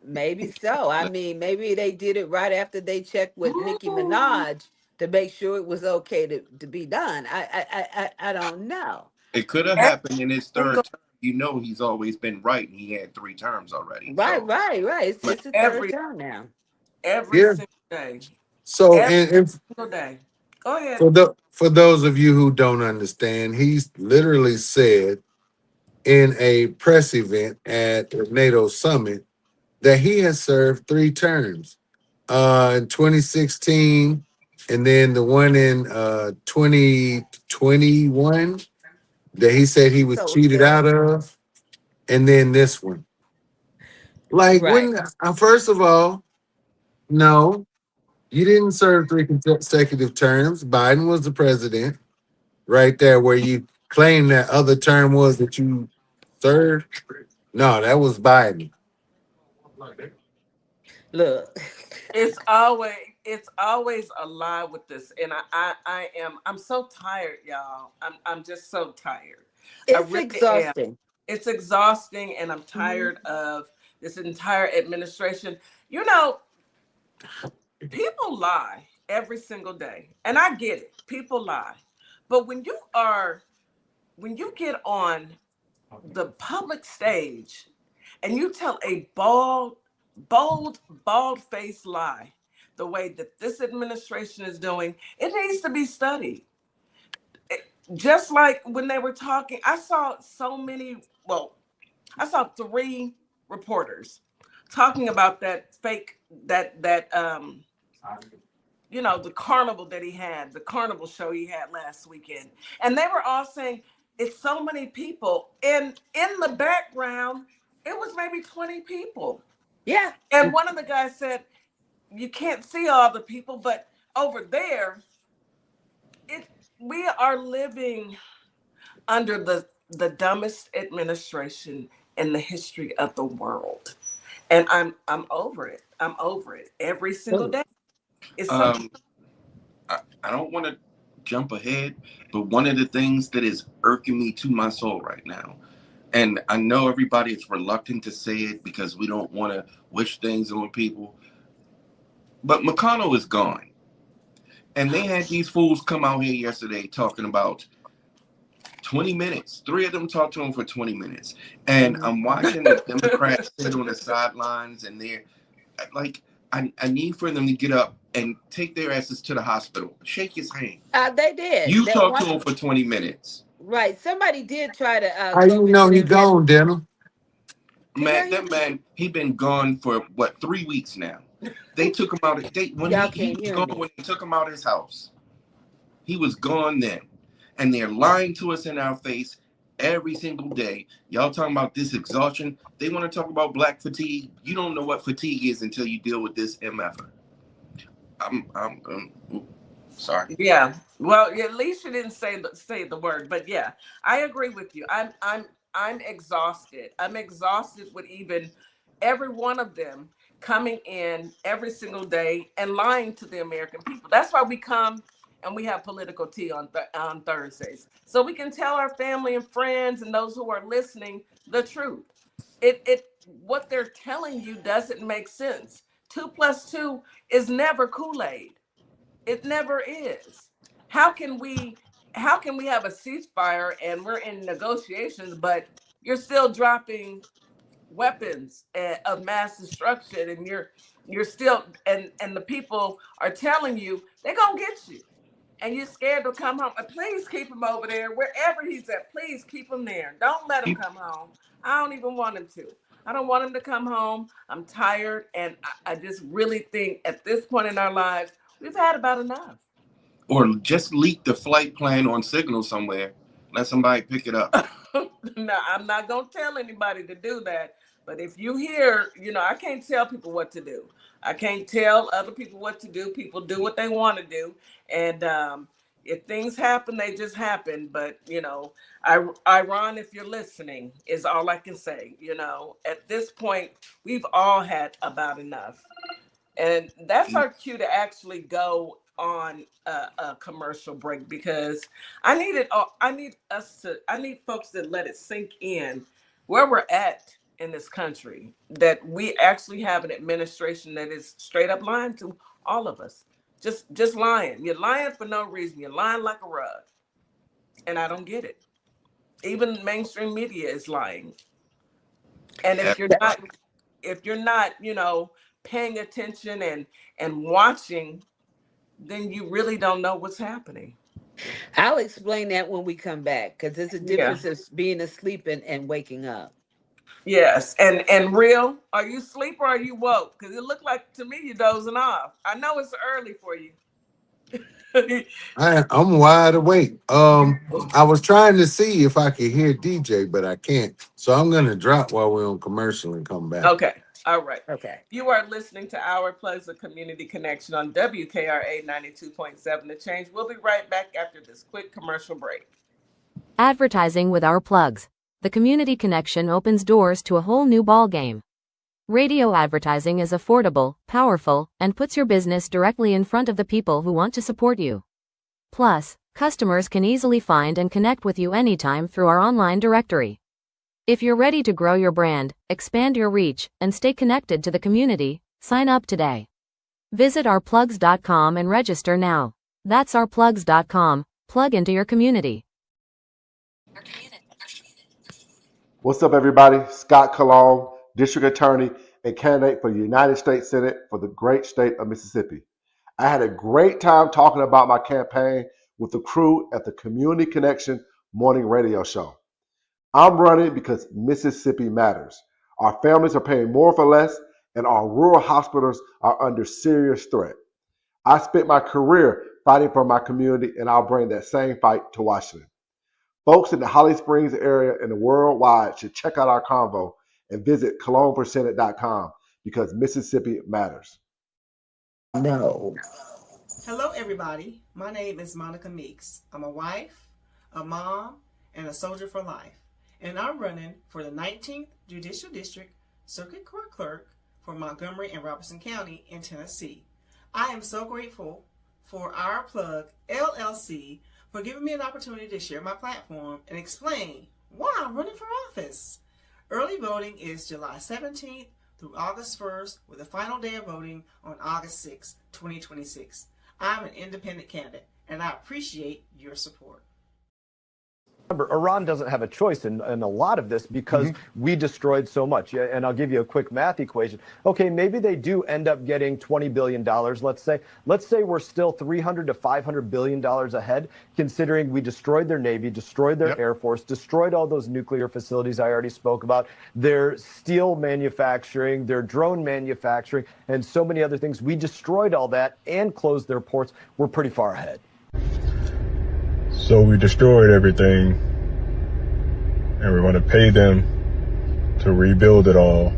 Maybe so. I mean, maybe they did it right after they checked with Nicki Minaj to make sure it was okay to be done. I don't know. It could have every happened in his single third term. You know, he's always been right, and he had 3 terms already. Right, So, right, right. but It's the third every term now. every Yeah. single day. So, Every and single day. Go ahead. for those of you who don't understand, he's literally said in a press event at the NATO summit that he has served 3 terms. In 2016, and then the one in 2021 that he said he was So cheated sad. out of, and then this one. Like, Right. when first of all, no, you didn't serve 3 consecutive terms. Biden was the president, right there, where you claim that other term was that you served. No, that was Biden. Look. It's always a lie with this. And I'm so tired, y'all. I'm just so tired. I It's really am. exhausting. It's exhausting and I'm Mhm. tired of this entire administration. You know, people lie every single day. And I get it. People lie. But when you get on the public stage and you tell a bald faced lie the way that this administration is doing, it needs to be studied. Just like when they were talking, I saw so many, well, I saw 3 reporters talking about that fake, that the carnival that he had, the carnival show he had last weekend. And they were all saying it's so many people. And in the background, it was maybe 20 people. Yeah. And one of the guys said, you can't see all the people, but over there, We are living under the dumbest administration in the history of the world. And I'm over it. I'm over it every single day. It's something. Um, I don't want to jump ahead, but one of the things that is irking me to my soul right now, and I know everybody is reluctant to say it because we don't want to wish things on people, but McConnell is gone. And they had these fools come out here yesterday talking about 20 minutes. Three of them talked to him for 20 minutes. And I'm watching the Democrats sit on the sidelines, and they're like, I need for them to get up and take their asses to the hospital. Shake his hand. They did. You That talked to one, him for 20 minutes. right. Somebody did try to How go you know visit he him yesterday. gone, Denim? Man, that man, he been gone for what, 3 weeks now. They took him out. When Y'all he can't was hear gone me. when they took him out of his house. He was gone then. And they're lying to us in our face every single day. Y'all talking about this exhaustion. They want to talk about black fatigue. You don't know what fatigue is until you deal with this MFer. I'm sorry. Yeah. Well, at least you didn't say the word, but yeah, I agree with you. I'm exhausted. I'm exhausted with even every one of them coming in every single day and lying to the American people. That's why we come and we have political tea on Thursdays, so we can tell our family and friends and those who are listening the truth. It what they're telling you doesn't make sense. 2 plus 2 is never Kool-Aid. It never is. How can we how can we have a ceasefire and we're in negotiations, but you're still dropping weapons of mass destruction, and you're still and the people are telling you they're gonna get you, and you're scared to come home. Please keep him over there wherever he's at. Please keep him there. Don't let him come home. I don't even want him to. I don't want him to come home. I'm tired, and I just really think at this point in our lives we've had about enough. Or just leak the flight plan on Signal somewhere. Let somebody pick it up. No, I'm not gonna tell anybody to do that. But if you hear, I can't tell people what to do. I can't tell other people what to do. People do what they want to do, and if things happen, they just happen. But Iran, if you're listening, is all I can say. At this point, we've all had about enough. And that's our cue to actually go on a commercial break, because I need folks to let it sink in where we're at in this country, that we actually have an administration that is straight up lying to all of us. Just lying. You're lying for no reason. You're lying like a rug. And I don't get it. Even mainstream media is lying. And if you're not, paying attention and watching, then you really don't know what's happening. I'll explain that when we come back, because there's a Yeah. difference of being asleep and waking up. Yes. And real, are you asleep or are you woke? Because it looked like to me you're dozing off. I know it's early for you. I'm wide awake. I was trying to see if I could hear DJ, but I can't. So I'm gonna drop while we're on commercial and come back. Okay. All right. Okay. You are listening to Our Plugs of Community Connection on WKRA 92.7 The Change. We'll be right back after this quick commercial break. Advertising with our plugs. The community connection opens doors to a whole new ballgame. Radio advertising is affordable, powerful, and puts your business directly in front of the people who want to support you. Plus, customers can easily find and connect with you anytime through our online directory. If you're ready to grow your brand, expand your reach, and stay connected to the community, sign up today. Visit ourplugs.com and register now. That's ourplugs.com. Plug into your community. What's up, everybody? Scott Cologne, District Attorney and candidate for the United States Senate for the great state of Mississippi. I had a great time talking about my campaign with the crew at the Community Connection morning radio show. I'm running because Mississippi matters. Our families are paying more for less, and our rural hospitals are under serious threat. I spent my career fighting for my community, and I'll bring that same fight to Washington. Folks in the Holly Springs area and the worldwide should check out our convo and visit cologneforsenate.com because Mississippi matters. No. Hello, everybody. My name is Monica Meeks. I'm a wife, a mom, and a soldier for life. And I'm running for the 19th Judicial District Circuit Court Clerk for Montgomery and Robertson County in Tennessee. I am so grateful for Our Plug LLC for giving me an opportunity to share my platform and explain why I'm running for office. Early voting is July 17th through August 1st, with the final day of voting on August 6, 2026. I'm an independent candidate, and I appreciate your support. Remember, Iran doesn't have a choice in a lot of this because we destroyed so much. And I'll give you a quick math equation. Okay, maybe they do end up getting $20 billion, let's say. Let's say we're still $300 to $500 billion ahead, considering we destroyed their Navy, destroyed their Air Force, destroyed all those nuclear facilities I already spoke about, their steel manufacturing, their drone manufacturing, and so many other things. We destroyed all that and closed their ports. We're pretty far ahead. So we destroyed everything, and we're going to pay them to rebuild it all,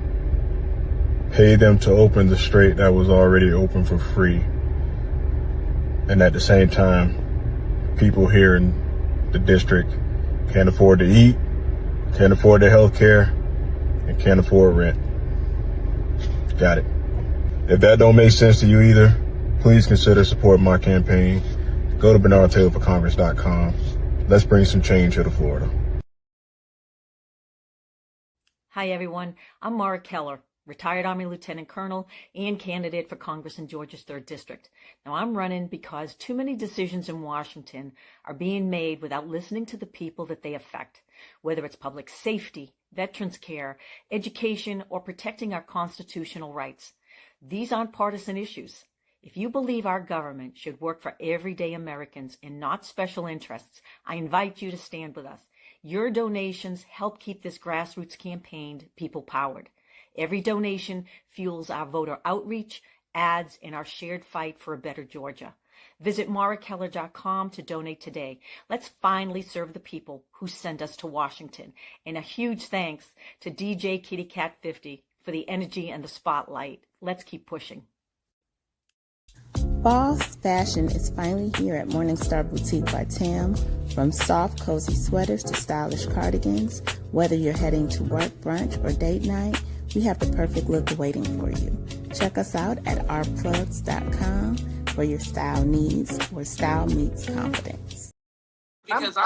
pay them to open the strait that was already open for free. And at the same time, people here in the district can't afford to eat, can't afford their health care, and can't afford rent. Got it. If that don't make sense to you either, please consider supporting my campaign. Go to BernardTaylorForCongress.com. Let's bring some change here to Florida. Hi, everyone. I'm Mara Keller, retired Army Lieutenant Colonel and candidate for Congress in Georgia's 3rd District. Now, I'm running because too many decisions in Washington are being made without listening to the people that they affect, whether it's public safety, veterans care, education, or protecting our constitutional rights. These aren't partisan issues. If you believe our government should work for everyday Americans and not special interests, I invite you to stand with us. Your donations help keep this grassroots campaign people-powered. Every donation fuels our voter outreach, ads, and our shared fight for a better Georgia. Visit marakeller.com to donate today. Let's finally serve the people who send us to Washington. And a huge thanks to DeeJay Kitty Cat 50 for the energy and the spotlight. Let's keep pushing. Boss fashion is finally here at Morningstar Boutique by Tam. From soft, cozy sweaters to stylish cardigans, whether you're heading to work, brunch, or date night, we have the perfect look waiting for you. Check us out at ourplugs.com for your style needs, where style meets confidence. Because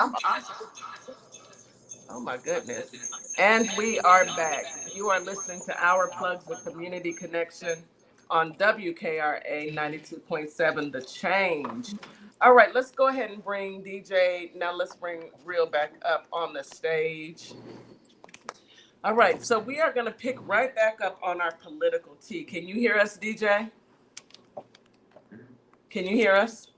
oh my goodness. And we are back. You are listening to Our Plugs, the Community Connection on WKRA 92.7, The Change. All right, let's go ahead and bring DeeJay. Now let's bring Real back up on the stage. All right, so we are going to pick right back up on our political tea. Can you hear us, DeeJay? Can you hear us?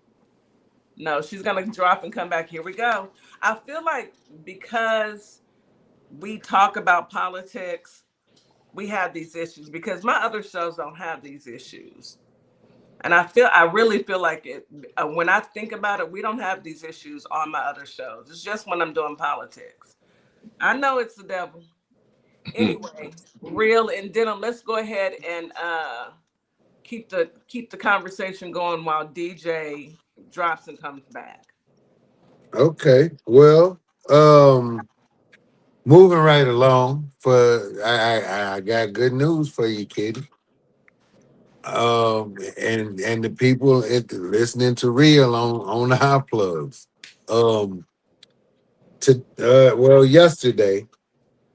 No, she's going to drop and come back. Here we go. I feel like because we talk about politics, we have these issues, because my other shows don't have these issues. And I really feel like it, when I think about it, we don't have these issues on my other shows. It's just when I'm doing politics. I know it's the devil. Anyway, Real and Denim, let's go ahead and keep the conversation going while DeeJay drops and comes back. Okay. Well, moving right along, I got good news for you, Kitty. And the people listening to Real on our plugs. Yesterday,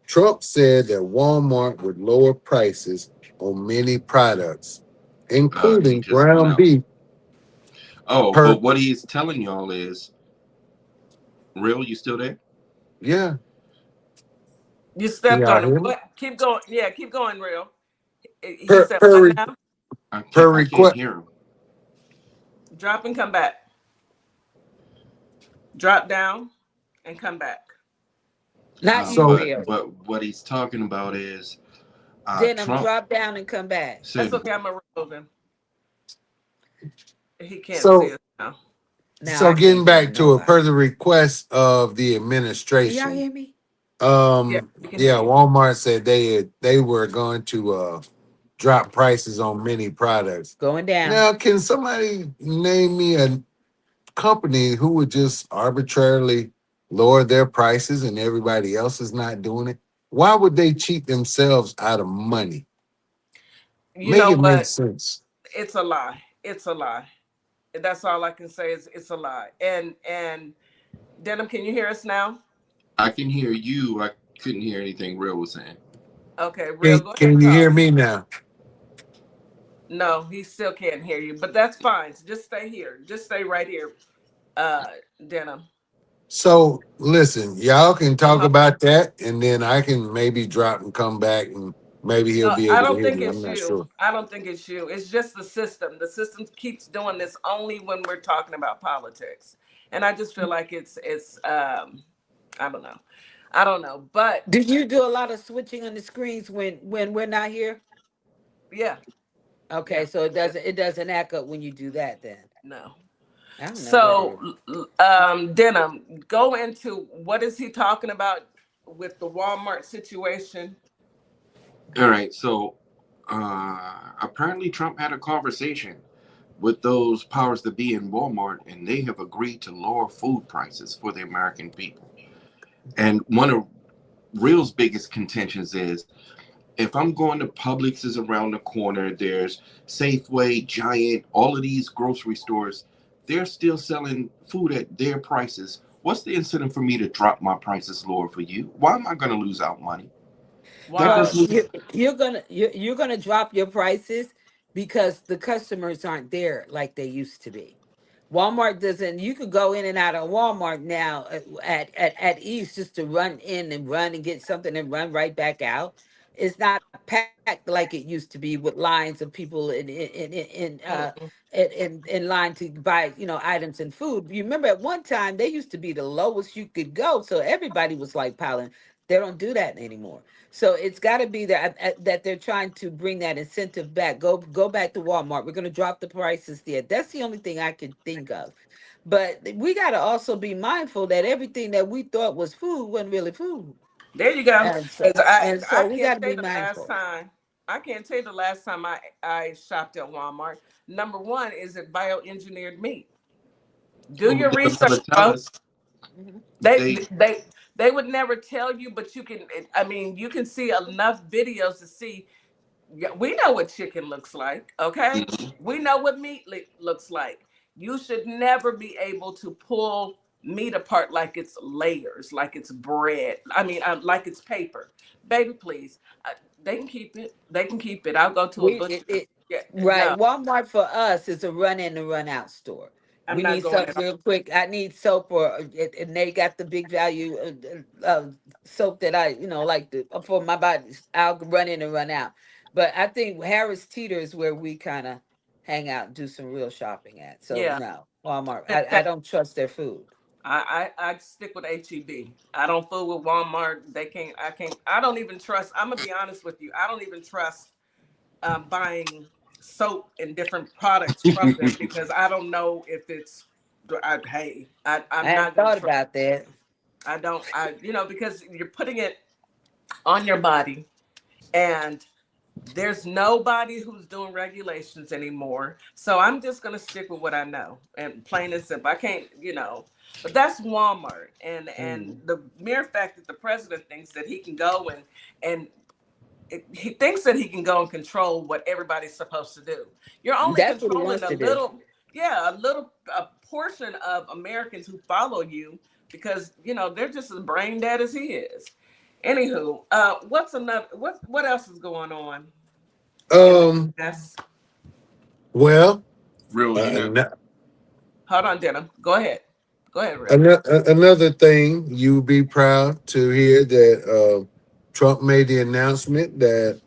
Trump said that Walmart would lower prices on many products, including ground beef. But what he's telling y'all is, Real, you still there? Yeah. You stepped on him. Keep going. Yeah, keep going, Real. He said what now? I can't hear him. Drop and come back. Drop down and come back. Not you, Real. But what he's talking about is Denim, Trump. drop down and come back. That's okay. I'm a remove him. He can't see us now. So getting back to it, per the request of the administration. Can y'all hear me? Yeah, Walmart said they were going to drop prices on many products. Going down. Now, can somebody name me a company who would just arbitrarily lower their prices and everybody else is not doing it? Why would they cheat themselves out of money? You Make know it make what? sense. It's a lie. It's a lie. That's all I can say is it's a lie. And Denim, can you hear us now? I can hear you. I couldn't hear anything Real was saying. Okay, real. Can, Go ahead can and you hear talk. me now? No, he still can't hear you, but that's fine. So just stay here. Just stay right here, uh, Denim. So listen, y'all can talk Hold about that, and then I can maybe drop and come back, and maybe he'll No, be I able to don't hear think me. I'm it's not you. sure. I don't think it's you. It's just the system. The system keeps doing this only when we're talking about politics, and I just feel like it's I don't know, I don't know, but Do you do a lot of switching on the screens when we're not here? yeah, Okay, yeah, so it doesn't act up when you do that then. no. I don't know what it So, is. Denim, go into what is he talking about with the Walmart situation? All right. So apparently Trump had a conversation with those powers that be in Walmart, and they have agreed to lower food prices for the American people. And one of Real's biggest contentions is if I'm going to Publix is around the corner, there's Safeway, Giant, all of these grocery stores, they're still selling food at their prices. What's the incentive for me to drop my prices lower for you? Why am I going to lose out money? That Well, Why? doesn't. you're gonna drop your prices because the customers aren't there like they used to be. Walmart doesn't. You could go in and out of Walmart now at ease just to run in and run and get something and run right back out. It's not packed like it used to be with lines of people Mm-mm. in line to buy items and food. You remember at one time they used to be the lowest you could go, so everybody was like piling. They don't do that anymore. So it's got to be that they're trying to bring that incentive back. Go back to Walmart. We're going to drop the prices there. That's the only thing I could think of. But we got to also be mindful that everything that we thought was food wasn't really food. There you go. And so 'Cause I and I so we can't got to tell be you the last mindful. time. I can't tell you the last time I shopped at Walmart. Number one, is it bioengineered meat? Do Well, your they'll research, never tell bro. us. Mhm. They They. they they would never tell you, but you can. I mean, you can see enough videos to see. Yeah, we know what chicken looks like. Okay, Mhm. we know what meat looks like. You should never be able to pull meat apart like it's layers, like it's bread. I mean, like it's paper. Baby, please. They can keep it. They can keep it. I'll go to a We butcher. it Yeah, Right. no, Walmart for us is a run in and run out store. I'm We not need going something at all. real quick. I need soap, and they got the big value soap that I like for my body. I'll run in and run out. But I think Harris Teeter is where we kind of hang out and do some real shopping at. So Yeah. no, Walmart. I don't trust their food. I stick with HEB. I don't fool with Walmart. They can't. I can't. I don't even trust. I'm gonna be honest with you. I don't even trust buying soap and different products from them because I don't know if it's. I I'm hadn't not gonna thought trust. about that. I don't. Because you're putting it on your body, and there's nobody who's doing regulations anymore. So I'm just gonna stick with what I know and plain and simple. I can't. But that's Walmart, and Mm. the mere fact that the president thinks that he can go and he thinks that he can go and control what everybody's supposed to do. You're only That's what he controlling wants to do. a portion of Americans who follow you because they're just as brain dead as he is. Anywho, what's another? What else is going on in the Um, U.S.? well, Real, you know. ano- Hold on, Denim. Go ahead, Real. another thing you'll be proud to hear that Trump made the announcement that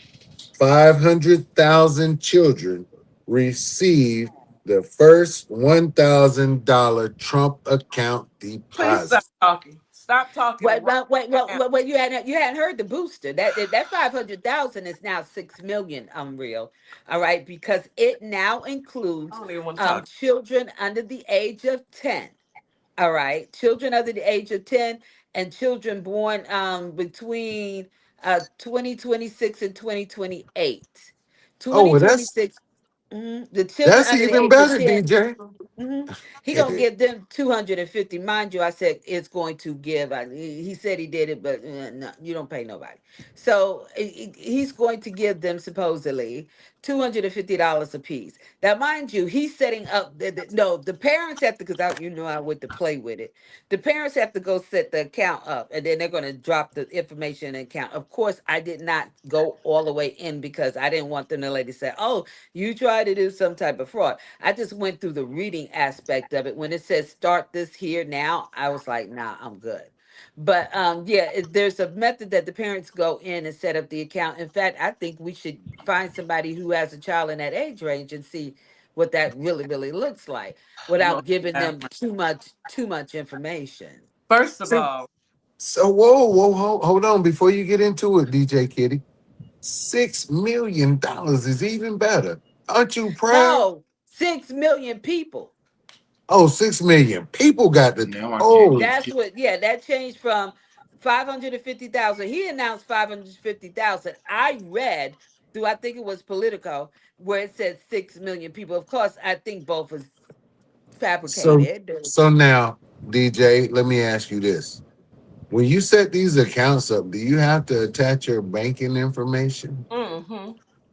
500,000 children received the first $1,000 Trump account Please stop deposit. talking. Stop talking Wait, right wait, wait, now. wait, you hadn't heard the booster. That 500,000 is now 6 million. Unreal, all right, because it now I includes don't even want to talk. children under the age of 10. All right, children under the age of 10 and children born between 2026 and 2028. Oh, well, that's 2026. The children that's under the even age of better, 10. DJ. He gonna give them 250. Mind you, I said it's going to give. He said he did it, but no, you don't pay nobody. So he's going to give them supposedly $250 a piece. Now, mind you, he's setting up. No, the parents have to, because you know I went to play with it. The parents have to go set the account up, and then they're going to drop the information in the account. Of course, I did not go all the way in because I didn't want them to later say, "Oh, you tried to do some type of fraud." I just went through the reading aspect of it. When it says start this here now, I was like, nah, I'm good. But yeah, there's a method that the parents go in and set up the account. In fact, I think we should find somebody who has a child in that age range and see what that really looks like Lord without giving have them mercy. too much information. First of So, all, hold on before you get into it, DJ Kitty. $6 million is even better. Aren't you proud? No, 6 million people. Oh, 6 million people got the. Now I can't Oh, get That's what, yeah, that changed from 550,000. He announced 550,000. I read through, I think it was Politico, where it said 6 million people. Of course, I think both was so fabricated. so now, DJ, let me ask you this: when you set these accounts up, do you have to attach your banking information?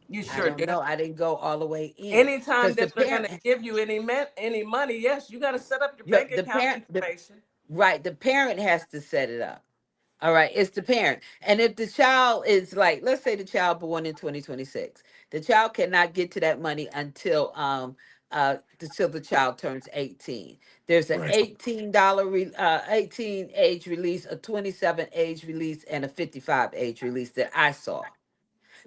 you I sure don't do. know. I didn't go all the way in Anytime because the that they're going to parent, give you any money, yes, you got to set up your yeah, bank account information. right, the parent has to set it up. All right, it's the parent. And if the child is like, let's say the child born in 2026, the child cannot get to that money until the child turns 18. There's an Right. $18 age release, a 27 age release, and a 55 age release that I saw.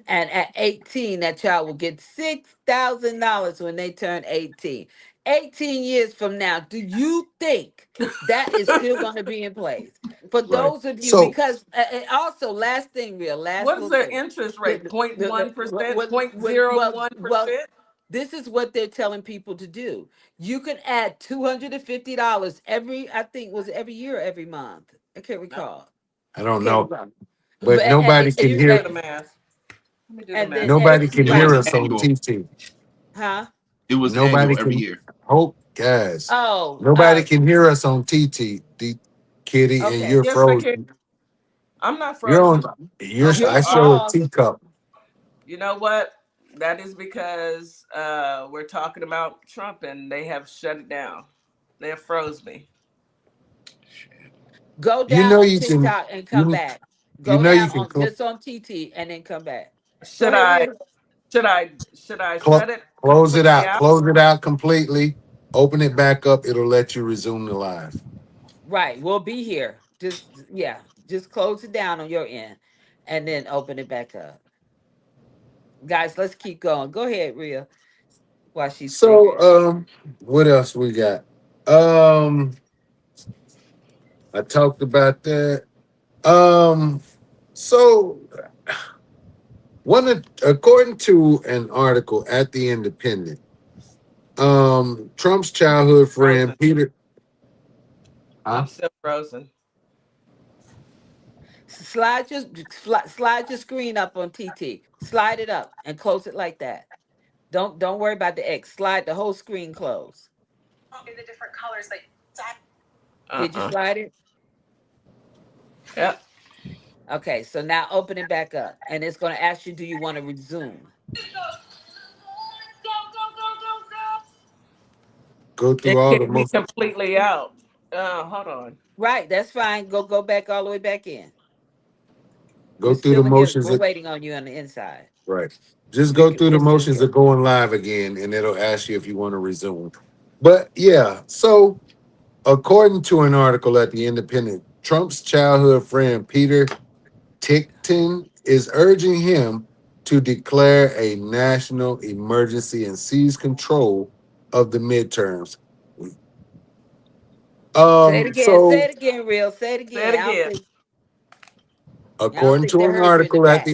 And at 18, that child will get $6,000 when they turn 18. 18 years from now, do you think that is still going to be in place? For Right. those of you, So because and also, last thing, last What is little their thing. interest rate? The, Point the, the, one what, percent, what, point what, zero well, one well, percent. this is what they're telling people to do. You can add $250 every, I think, was it every year or every month? I can't No, recall. I I don't can't know, recall. but But nobody let can me do hear. the math. Let me do the and math. then and Nobody can it was right, hear us on annual. TT. huh? It was Nobody annual every can. year. Hope, guys. Oh, Nobody can hear us on TT, Kitty, and okay. you're Yes, I can. frozen. I'm not You're on. frozen. You're. Okay. You're I show a paused. teacup. You know what? That is because we're talking about Trump and they have shut it down. They have froze me. Go You down know on you can. TikTok and come You back. you Go know you down can on just on TT and then come back. Go Should ahead, I Rita. should I shut it close it completely out. out? Close it out completely. Open it back up. It'll let you resume the live. Right, we'll be here. Just yeah, just close it down on your end, and then open it back up. Guys, let's keep going. Go ahead, Rhea, while she's So, figuring. what else we got? Um, I talked about that. Um, so according to an article at the Independent, Trump's childhood friend Frozen. Peter. Huh? I'm still frozen. Slide your screen up on TT. Slide it up and close it like that. Don't worry about the X. Slide the whole screen close. In the different colors, like Did you slide it? Yep. Okay, so now open it back up, and it's going to ask you, do you want to resume? Go It through all the kicked me most. completely out. Hold on. Right, that's fine. Go back all the way back in. Go We're through the still in here. motions. We're waiting on you on the inside. Right. Just go through the We're still motions here. of going live again, and it'll ask you if you want to resume. But yeah, so according to an article at the Independent, Trump's childhood friend Peter Tickton is urging him to declare a national emergency and seize control of the midterms. Say it again. Say So it again, real. Say it Say it again. again. I don't according think to they an heard you in the article back.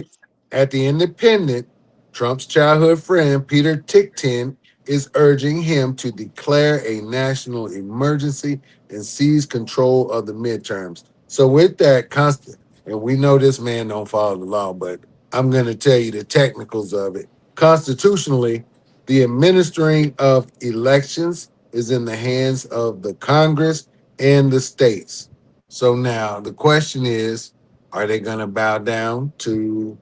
at the Independent, Trump's childhood friend Peter Tickton is urging him to declare a national emergency and seize control of the midterms. So with that constant, and we know this man don't follow the law, but I'm going to tell you the technicals of it. constitutionally, the administering of elections is in the hands of the Congress and the states. So now the question is, are they going to bow down to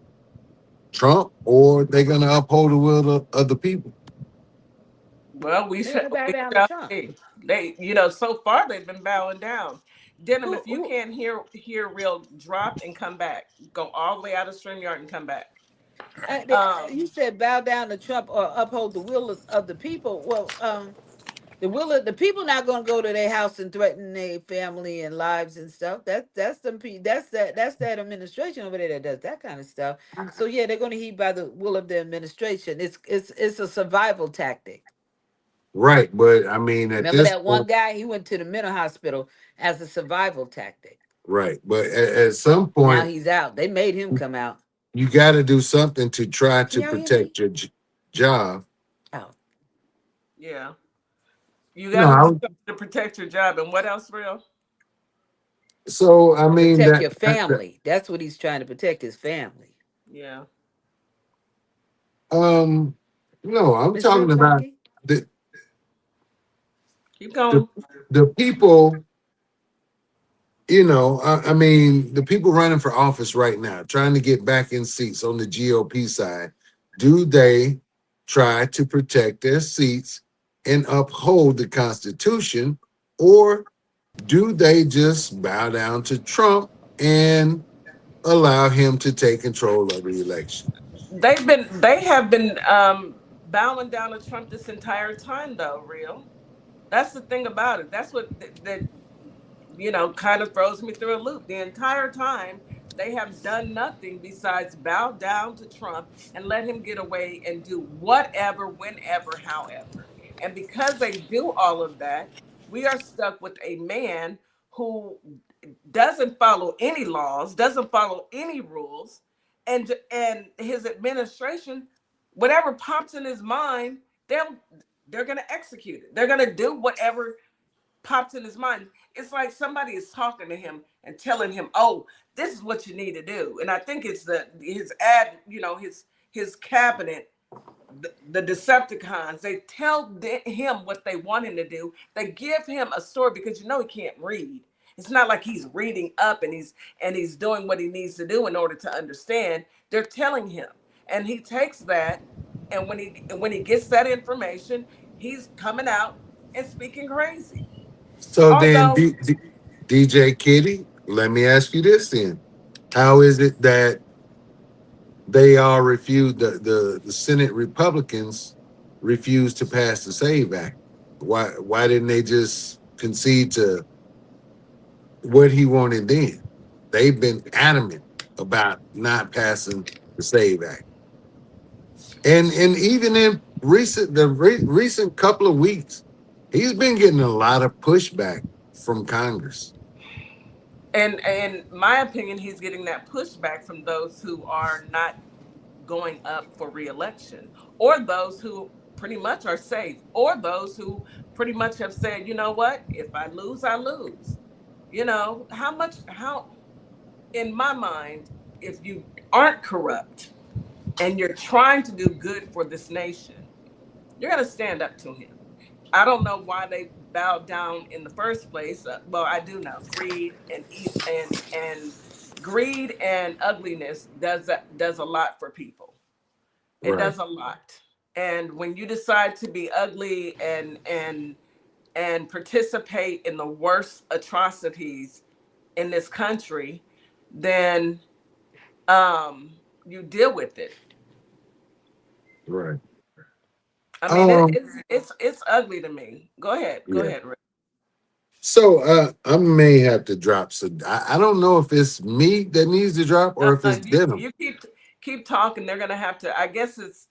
Trump or they going to uphold the will of the people? Well, They're gonna bow we down to shall Trump. see. They, so far they've been bowing down. Denim, Who if you who can't hear real, drop and come back. Go all the way out of StreamYard and come back. you Um, said bow down to Trump or uphold the will of the people. Well, the will of the people not gonna go to their house and threaten their family and lives and stuff. That's some that's that administration over there that does that kind of stuff. So yeah, they're gonna heed by the will of the administration. It's a survival tactic. Right. But I mean, at Remember this that one point, guy? He went to the mental hospital as a survival tactic. right. But at some Now point, he's out. They made him come out. you got to do something to try Can to y'all hear me? protect your job. Oh, yeah, you got No, to do I, something to protect your job. And what else, real? so I mean protect that, your family. That's what he's trying to protect, his family. Yeah. um no, I'm Miss Real talking about talking. the Keep the, going. the people, I mean, the people running for office right now, trying to get back in seats on the GOP side, do they try to protect their seats and uphold the Constitution, or do they just bow down to Trump and allow him to take control of the election? They have been bowing down to Trump this entire time, though. Real. That's the thing about it. That's what that kind of throws me through a loop. The entire time, they have done nothing besides bow down to Trump and let him get away and do whatever, whenever, however. And because they do all of that, we are stuck with a man who doesn't follow any laws, doesn't follow any rules, and his administration, whatever pops in his mind, they're going to execute it. They're going to do whatever pops in his mind. It's like somebody is talking to him and telling him, "Oh, this is what you need to do." And I think it's his cabinet, the Decepticons. They tell him what they want him to do. They give him a story because he can't read. It's not like he's reading up and he's doing what he needs to do in order to understand. They're telling him, and he takes that, and when he gets that information, he's coming out and speaking crazy. So then, Although DJ Kitty, let me ask you this then. How is it that they all refused, the Senate Republicans refused to pass the SAVE Act? Why didn't they just concede to what he wanted then? They've been adamant about not passing the SAVE Act. And even in recent couple of weeks, he's been getting a lot of pushback from Congress. and in my opinion, he's getting that pushback from those who are not going up for reelection, or those who pretty much are safe, or those who pretty much have said, you know what, if I lose, I lose. How in my mind, if you aren't corrupt and you're trying to do good for this nation, you're going to stand up to him. I don't know why they bowed down in the first place. Well, I do know greed and ugliness does a lot for people. It Right. does a lot. And when you decide to be ugly and participate in the worst atrocities in this country, then you deal with it. Right. I mean, Um. it's ugly to me. Go ahead, Yeah. Rick. So I may have to drop some. I don't know if it's me that needs to drop or if it's Denim. You keep talking. They're gonna have to. I guess it's,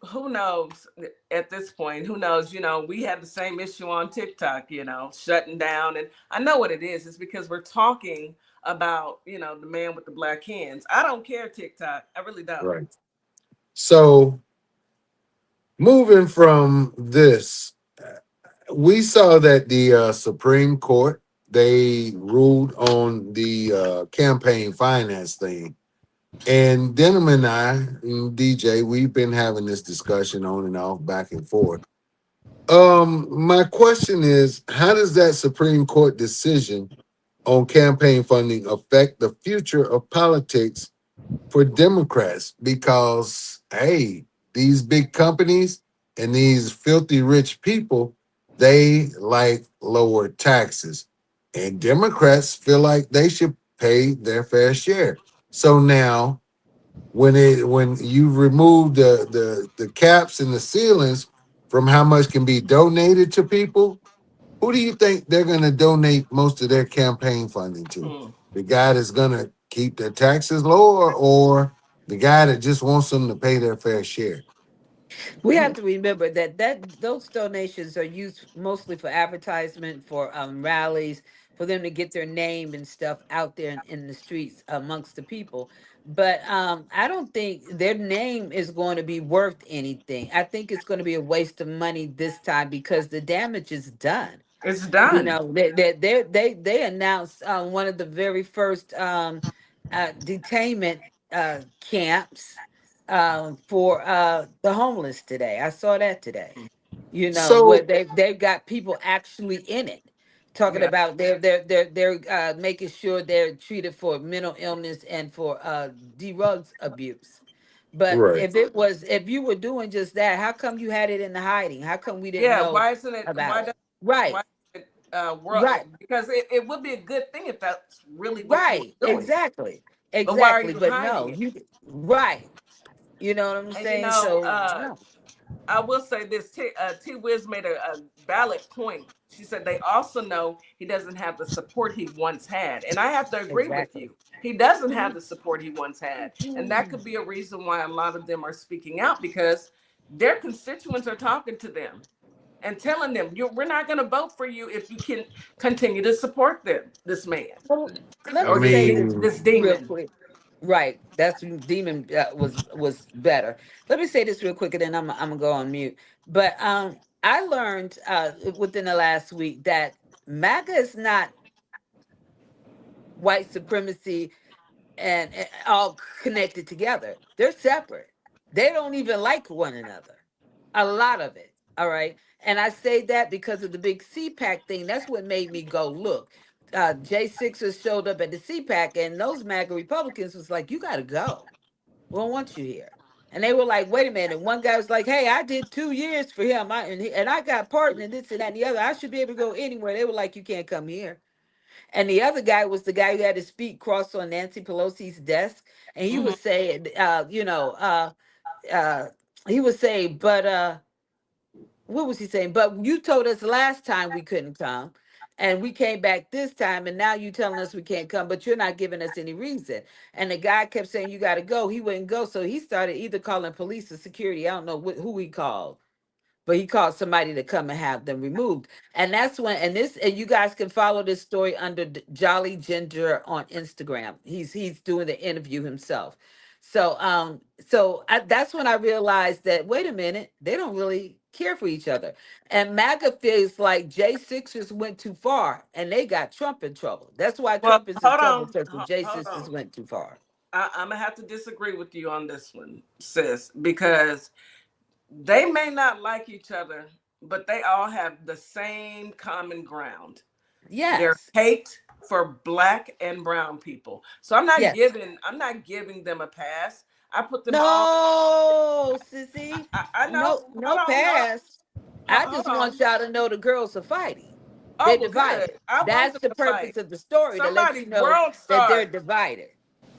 who knows at this point. Who knows? We had the same issue on TikTok. Shutting down, and I know what it is. It's because we're talking about the man with the black hands. I don't care, TikTok. I really don't. Right. So moving from this, we saw that the Supreme Court, they ruled on the campaign finance thing. And Denim and I, and DJ, we've been having this discussion on and off, back and forth. My question is, how does that Supreme Court decision on campaign funding affect the future of politics for Democrats? Because hey, these big companies and these filthy rich people, they like lower taxes. And Democrats feel like they should pay their fair share. So now when you remove the caps and the ceilings from how much can be donated to people, who do you think they're going to donate most of their campaign funding to? Mm. The guy that's going to keep their taxes lower, or the guy that just wants them to pay their fair share? We have to remember that those donations are used mostly for advertisement, for rallies, for them to get their name and stuff out there in the streets amongst the people. But I don't think their name is going to be worth anything. I think it's going to be a waste of money this time because the damage is done. It's You done. know, they announced one of the very first detainment camps for the homeless today. I saw that today. You know, where So they've got people actually in it talking Yeah. about they're making sure they're treated for mental illness and for drugs abuse. But right. if you were doing just that, how come you had it in the hiding? How come we didn't Yeah. know Why isn't it? about it? Why Right, is it, world? right. Because it would be a good thing if that's really what you Right, were doing. exactly. But why are Exactly. you But hiding no, it? you right. You know what I'm And you saying? know, So no. I will say this: T Wiz made a valid point. She said they also know he doesn't have the support he once had, and I have to agree with Exactly. you. He doesn't have the support he once had, and that could be a reason why a lot of them are speaking out because their constituents are talking to them and telling them, we're not going to vote for you if you can continue to support this man Well, let I me or say this mean, this real demon." quick. Right. That's demon was better. Let me say this real quick and then I'm gonna go on mute. But I learned within the last week that MAGA is not white supremacy and all connected together. They're separate. They don't even like one another. A lot of it. All right. And I say that because of the big CPAC thing. That's what made me go look. J6ers showed up at the CPAC, and those MAGA Republicans was like, "You got to go. We don't want you here." And they were like, "Wait a minute." One guy was like, "Hey, I did 2 years for him, and I got partner and this and that and the other. I should be able to go anywhere." They were like, "You can't come here." And the other guy was the guy who had his feet crossed on Nancy Pelosi's desk, and he Mhm. was saying, uh, he was saying, but what was he saying? But you told us last time we couldn't come, and we came back this time, and now you telling us we can't come, but you're not giving us any reason. And the guy kept saying you got to go. He wouldn't go, so he started either calling police or security. I don't know who he called, but he called somebody to come and have them removed. And that's when, and you guys can follow this story under Jolly Ginger on Instagram. He's doing the interview himself. So that's when I realized that wait a minute, they don't really care for each other. And MAGA feels like J6ers went too far and they got Trump in trouble. That's why Well, Trump is in hold trouble on, because the hold J6ers on. went too far. I'm gonna have to disagree with you on this one, sis, because they may not like each other, but they all have the same common ground. Their Yes. hate for black and brown people. So Yes. I'm not giving them a pass. I put them all. No, sissy. I know. No, no Hold on. pass. I Hold just on. want y'all to know the girls are fighting. Oh They're well, good. divided. I want That's them the to fight. purpose of the story, to let Somebody you know world that they're star. divided.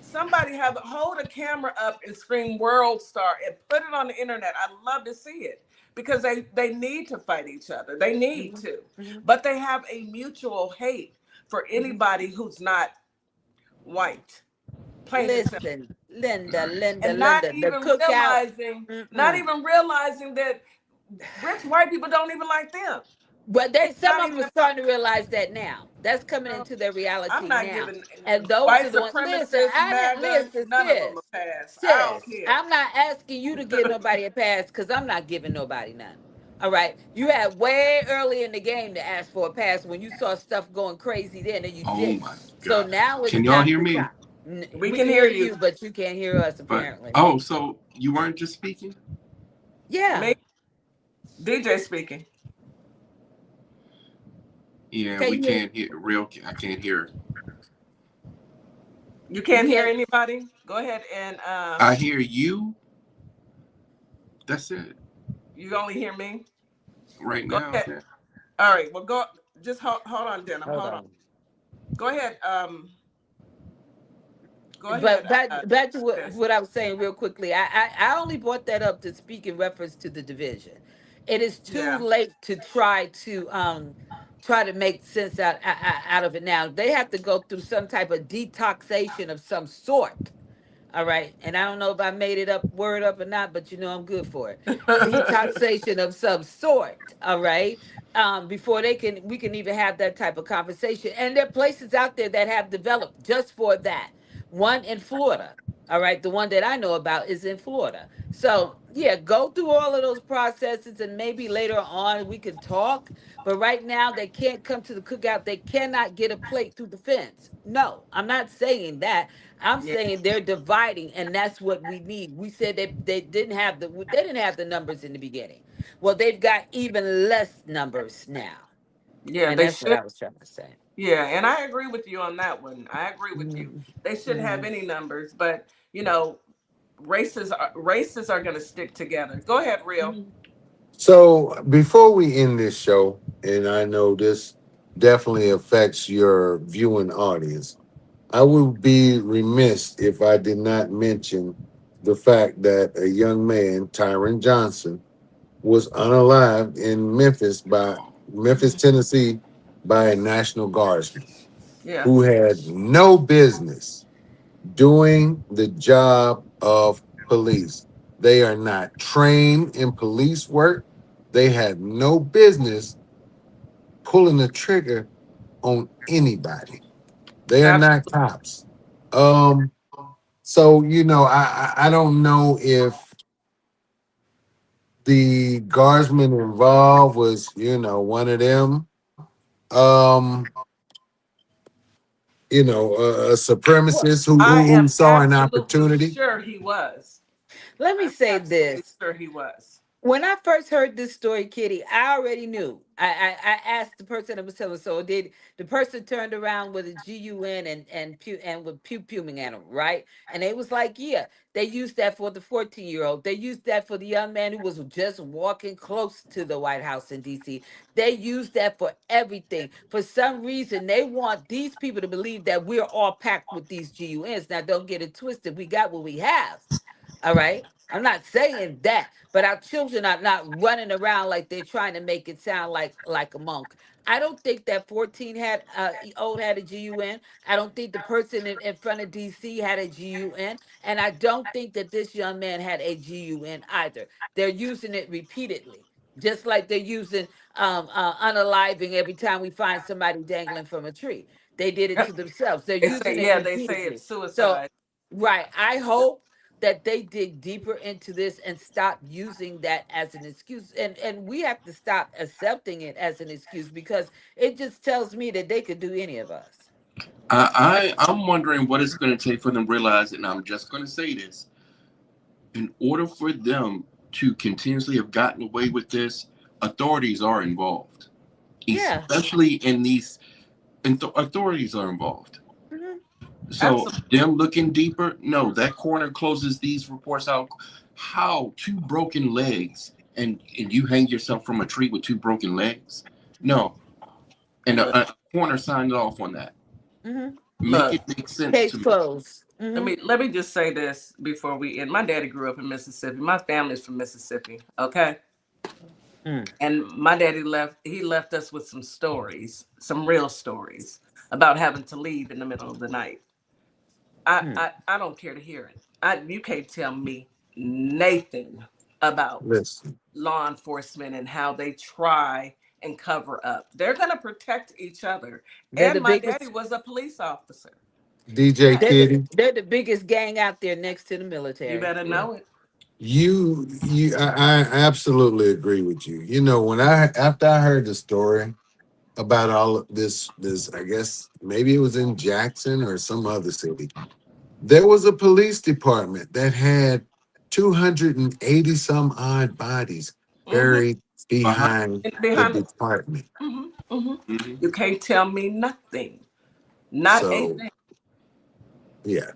Somebody have hold a camera up and scream world star and put it on the internet. I love to see it because they need to fight each other. They need Mhm, to, mhm, but they have a mutual hate for mhm. anybody who's not white, plain and simple, Listen, Linda, Linda, and not Linda, the even cookout. not Mm-mm. even realizing that rich white people don't even like them. But It's some not of them are even. starting to realize that now. That's coming No, into their I'm reality not now. giving And those white are the ones. Listen, supremacists, I didn't MAGA, listen, none of them a pass. I don't sis. care. I'm not asking you to give nobody a pass because I'm not giving nobody none. All right. You had way early in the game to ask for a pass when you saw stuff going crazy then and you Oh didn't. my So God. now it's Can y'all not hear the me? time. We We can can hear hear you. you, but you can't hear us But apparently. oh, so you weren't just speaking? Yeah. Me, DeeJay speaking. Yeah, Can we you hear? can't hear real. I can't hear. You You can't hear can't. anybody? Go ahead and I hear you. That's it. you only hear me? Right Go now. ahead. Yeah. All right. Well, go. Just hold on, Denim. Hold Hold on. on. Go ahead. Go ahead. But back to Sis. what I was saying real quickly. I only brought that up to speak in reference to the division. It is too Yeah. late to try to make sense out of it now. They have to go through some type of detoxation of some sort. All right. And I don't know if I made it up word up or not, but you know I'm good for it. Detoxation of some sort. All right. Before we can even have that type of conversation. And there are places out there that have developed just for that. One in Florida. All right. The one that I know about is in Florida. So yeah, go through all of those processes and maybe later on we can talk. But right now they can't come to the cookout. They cannot get a plate through the fence. No, I'm not saying that. I'm Yeah. saying they're dividing, and that's what we need. We said they didn't have the numbers in the beginning. Well, they've got even less numbers now, Yeah. and They that's what should. I was trying to say. Yeah, and I agree with you on that one. I agree with you. Mhm. They shouldn't have Mhm. any numbers, but you know, races are going to stick together. Go ahead, real. Mhm. So before we end this show, and I know this definitely affects your viewing audience, I would be remiss if I did not mention the fact that a young man, Tyron Johnson, was unalived in Memphis, Tennessee, by a National Guardsman Yeah, who had no business doing the job of police. They are not trained in police work. They had no business pulling the trigger on anybody. They are not absolutely. cops. Um, so I don't know if the guardsman involved was one of them. Um, a Well, supremacist who, I who am who saw an absolutely opportunity. sure he was. let me I'm say absolutely this. sure he was. When I first heard this story, Kitty, I already knew. I asked the person that was telling. So did the person turned around with a GUN and with pew pewing at him, right? And they was like, yeah, they used that for the 14-year-old. They used that for the young man who was just walking close to the White House in D.C. They used that for everything. For some reason, they want these people to believe that we're all packed with these GUNs. Now, don't get it twisted. We got what we have. All right. I'm not saying that, but our children are not running around like they're trying to make it sound like a monk. I don't think that 14 had old had a GUN. I don't think the person in front of DC had a GUN, and I don't think that this young man had a GUN either. They're using it repeatedly, just like they're using unaliving every time we find somebody dangling from a tree. They did it to Yep. themselves. They're They say using it yeah. They say repeatedly. it's So, suicide. right, I hope that they dig deeper into this and stop using that as an excuse, and we have to stop accepting it as an excuse because it just tells me that they could do any of us. I'm wondering what it's going to take for them to realize, and I'm just going to say this: in order for them to continuously have gotten away with this, authorities are involved, Yeah. especially in these. And authorities are involved. Mhm. So Absolutely. them looking deeper, no, that corner closes these reports out. How two broken legs and you hang yourself from a tree with two broken legs? No, and Look, a corner signed off on that. Hmm. Make look. it make sense Case to me. closed. Let Hmm. me just say this before we end. My daddy grew up in Mississippi. My family's from Mississippi. Okay. Mm. And my daddy left us with some stories, some real stories about having to leave in the middle of the night. I Mm. I, I don't care to hear it. You can't tell me nothing about Listen, law enforcement and how they try and cover up. They're gonna protect each other. They're the And my daddy biggest. was a police officer. DJ They're Yes. the, Kitty, they're the biggest gang out there next to the You military. better Yeah. know it. I absolutely agree with you. When after I heard the story about all of this, I guess maybe it was in Jackson or some other city. There was a police department that had 280 some odd bodies Mm-hmm. buried Behind. behind the Behind us. department. Mm-hmm. Mm-hmm. Mhm. You can't tell me nothing. Not a So thing. yeah,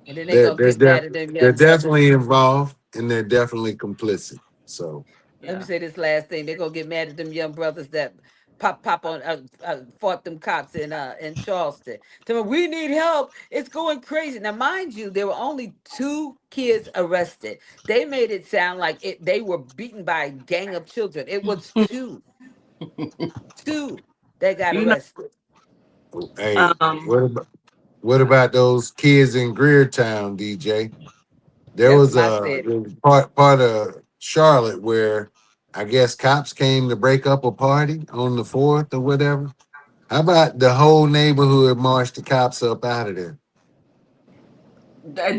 And then they they're gonna they're get mad def- at them they're young brothers. definitely involved and they're definitely complicit. So Let me Yeah. say this last thing. They're gonna get mad at them young brothers that pop on fought them cops in Charleston. Tell me we need help. It's going crazy. Now, mind you, there were only 2 kids arrested. They made it sound like they were beaten by a gang of children. It was two that got You know, arrested. hey, um, what about those kids in Greertown, DJ? There That's was my a city. there was part of Charlotte where I guess cops came to break up a party on the 4th or whatever. How about the whole neighborhood marched the cops up out of there?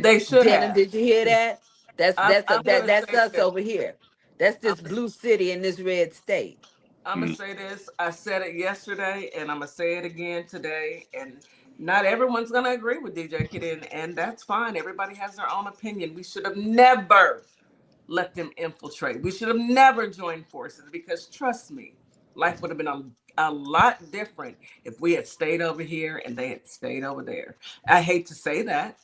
they should Denim, have. did you hear that? That's I'm, that's I'm gonna that's say us this. over here. That's I'm this blue city in this red state. I'm gonna Mm. say this. I said it yesterday, and I'm gonna say it again today. And not everyone's gonna agree with DJ Kid, and that's fine. Everybody has their own opinion. We should have never let them infiltrate. We should have never joined forces because trust me, life would have been a lot different if we had stayed over here and they had stayed over there. I hate to say that.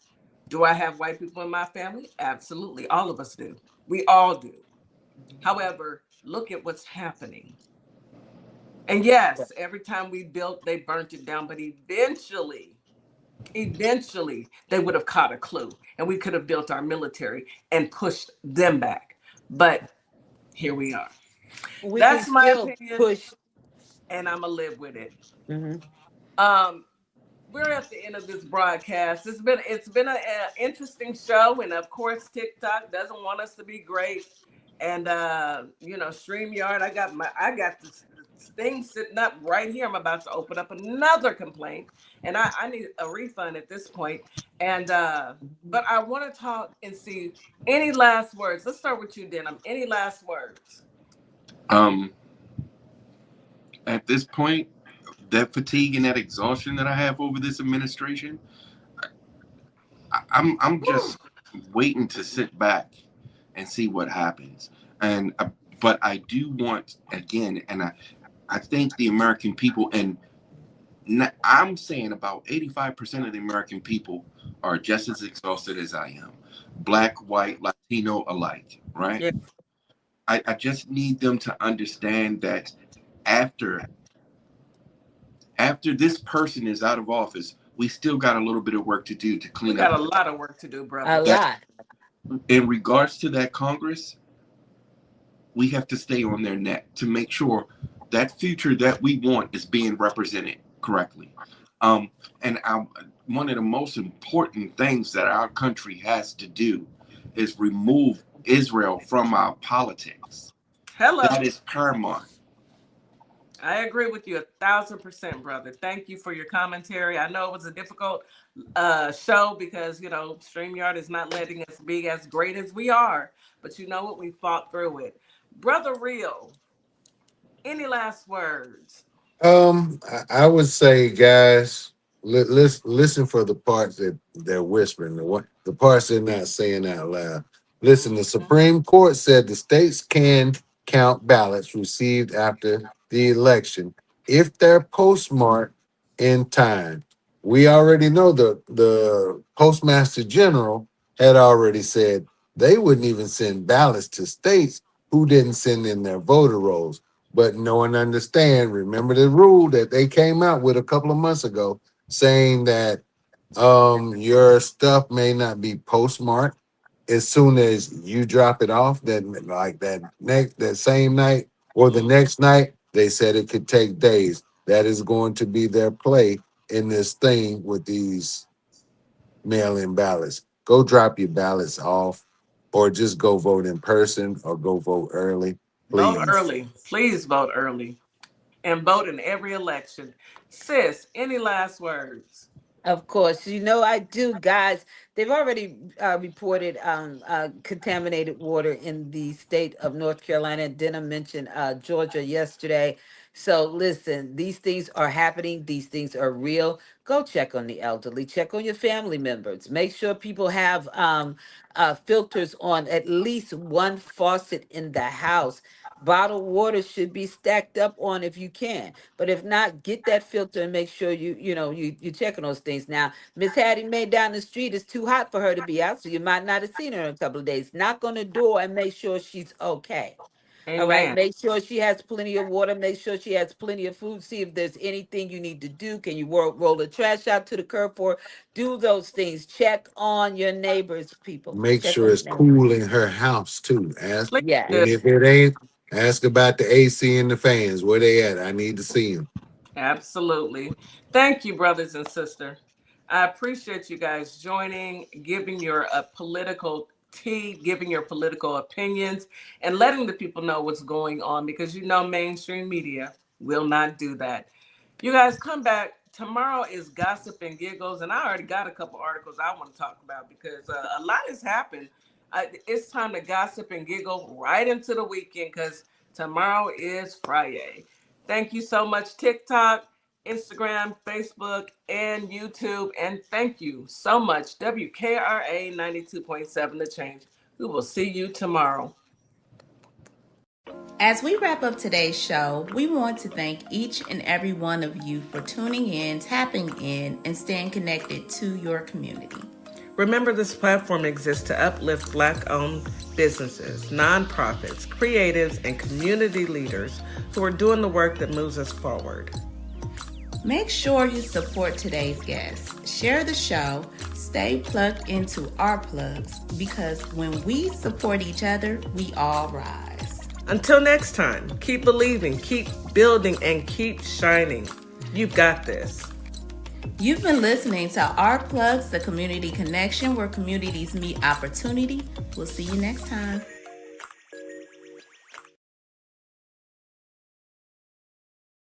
Do I have white people in my family? Absolutely. All of us do. We all do. However, look at what's happening. And yes, every time we built, they burnt it down. But eventually, they would have caught a clue and we could have built our military and pushed them back. But here we are. We can That's my still opinion, push. and I'm going to live with it. Mhm. Um, we're at the end of this broadcast. It's been an interesting show, and of course, TikTok doesn't want us to be great. And StreamYard, I got this thing sitting up right here. I'm about to open up another complaint, and I need a refund at this point. And but I want to talk and see any last words. Let's start with you, Denim. Any last words? Um, at this point, that fatigue and that exhaustion that I have over this administration, I'm just waiting to sit back and see what happens. And but I do want again, and I think the American people, and I'm saying about 85% of the American people are just as exhausted as I am, black, white, Latino alike, right? Yeah. I just need them to understand that after this person is out of office, we still got a little bit of work to do to We clean got up a lot of work to do, A brother. that. lot. In regards to that Congress, we have to stay on their neck to make sure that future that we want is being represented correctly. Um, and one of the most important things that our country has to do is remove Israel from our politics. That Hello. is paramount. I agree with you 1,000%, brother. Thank you for your commentary. I know it was a difficult show because StreamYard is not letting us be as great as we are, but you know what? We fought through it. Brother Real, any last words? I would say, guys, listen for the parts that they're whispering, the parts they're not saying out loud. Listen, the Mhm. Supreme Court said the states can count ballots received after the election if they're postmarked in time. We already know the Postmaster General had already said they wouldn't even send ballots to states who didn't send in their voter rolls. But know and understand, remember the rule that they came out with a couple of months ago saying that your stuff may not be postmarked as soon as you drop it off, that like that same night or the next night. They said it could take days. That is going to be their play in this thing with these mail-in ballots. Go drop your ballots off or just go vote in person or go vote early, Vote please. early. Please vote early and vote in every election. Sis, any last words? Of course, I do, guys. They've already reported contaminated water in the state of North Carolina. Denham mentioned Georgia yesterday. So listen, these things are happening. These things are real. Go check on the elderly. Check on your family members. Make sure people have filters on at least one faucet in the house. Bottled water should be stacked up on if you can. But if not, get that filter and make sure you check on those things. Now, Miss Hattie Mae down the street, is too hot for her to be out, so you might not have seen her in a couple of days. Knock on the door and make sure she's okay. All right. Amen. Make sure she has plenty of water. Make sure she has plenty of food. See if there's anything you need to do. Can you roll the trash out to the curb for her? Do those things. Check on your neighbors, people. Make Check sure on it's your neighbors. cool in her house too. Ask, Please Yes. do. and if it ain't, ask about the AC and the fans. Where they at? I need to see them. Absolutely. Thank you, brothers and sisters. I appreciate you guys joining, giving your political tea, giving your political opinions, and letting the people know what's going on, because mainstream media will not do that. You guys come back. Tomorrow is Gossip and Giggles, and I already got a couple articles I want to talk about because a lot has happened. It's time to gossip and giggle right into the weekend because tomorrow is Friday. Thank you so much, TikTok, Instagram, Facebook, and YouTube. And thank you so much, WKRA 92.7 The Change. We will see you tomorrow. As we wrap up today's show, we want to thank each and every one of you for tuning in, tapping in, and staying connected to your community. Remember, this platform exists to uplift Black-owned businesses, nonprofits, creatives, and community leaders who are doing the work that moves us forward. Make sure you support today's guests. Share the show. Stay plugged into our plugs, because when we support each other, we all rise. Until next time, keep believing, keep building, and keep shining. You've got this. You've been listening to Our Plugs, the community connection where communities meet opportunity. We'll see you next time.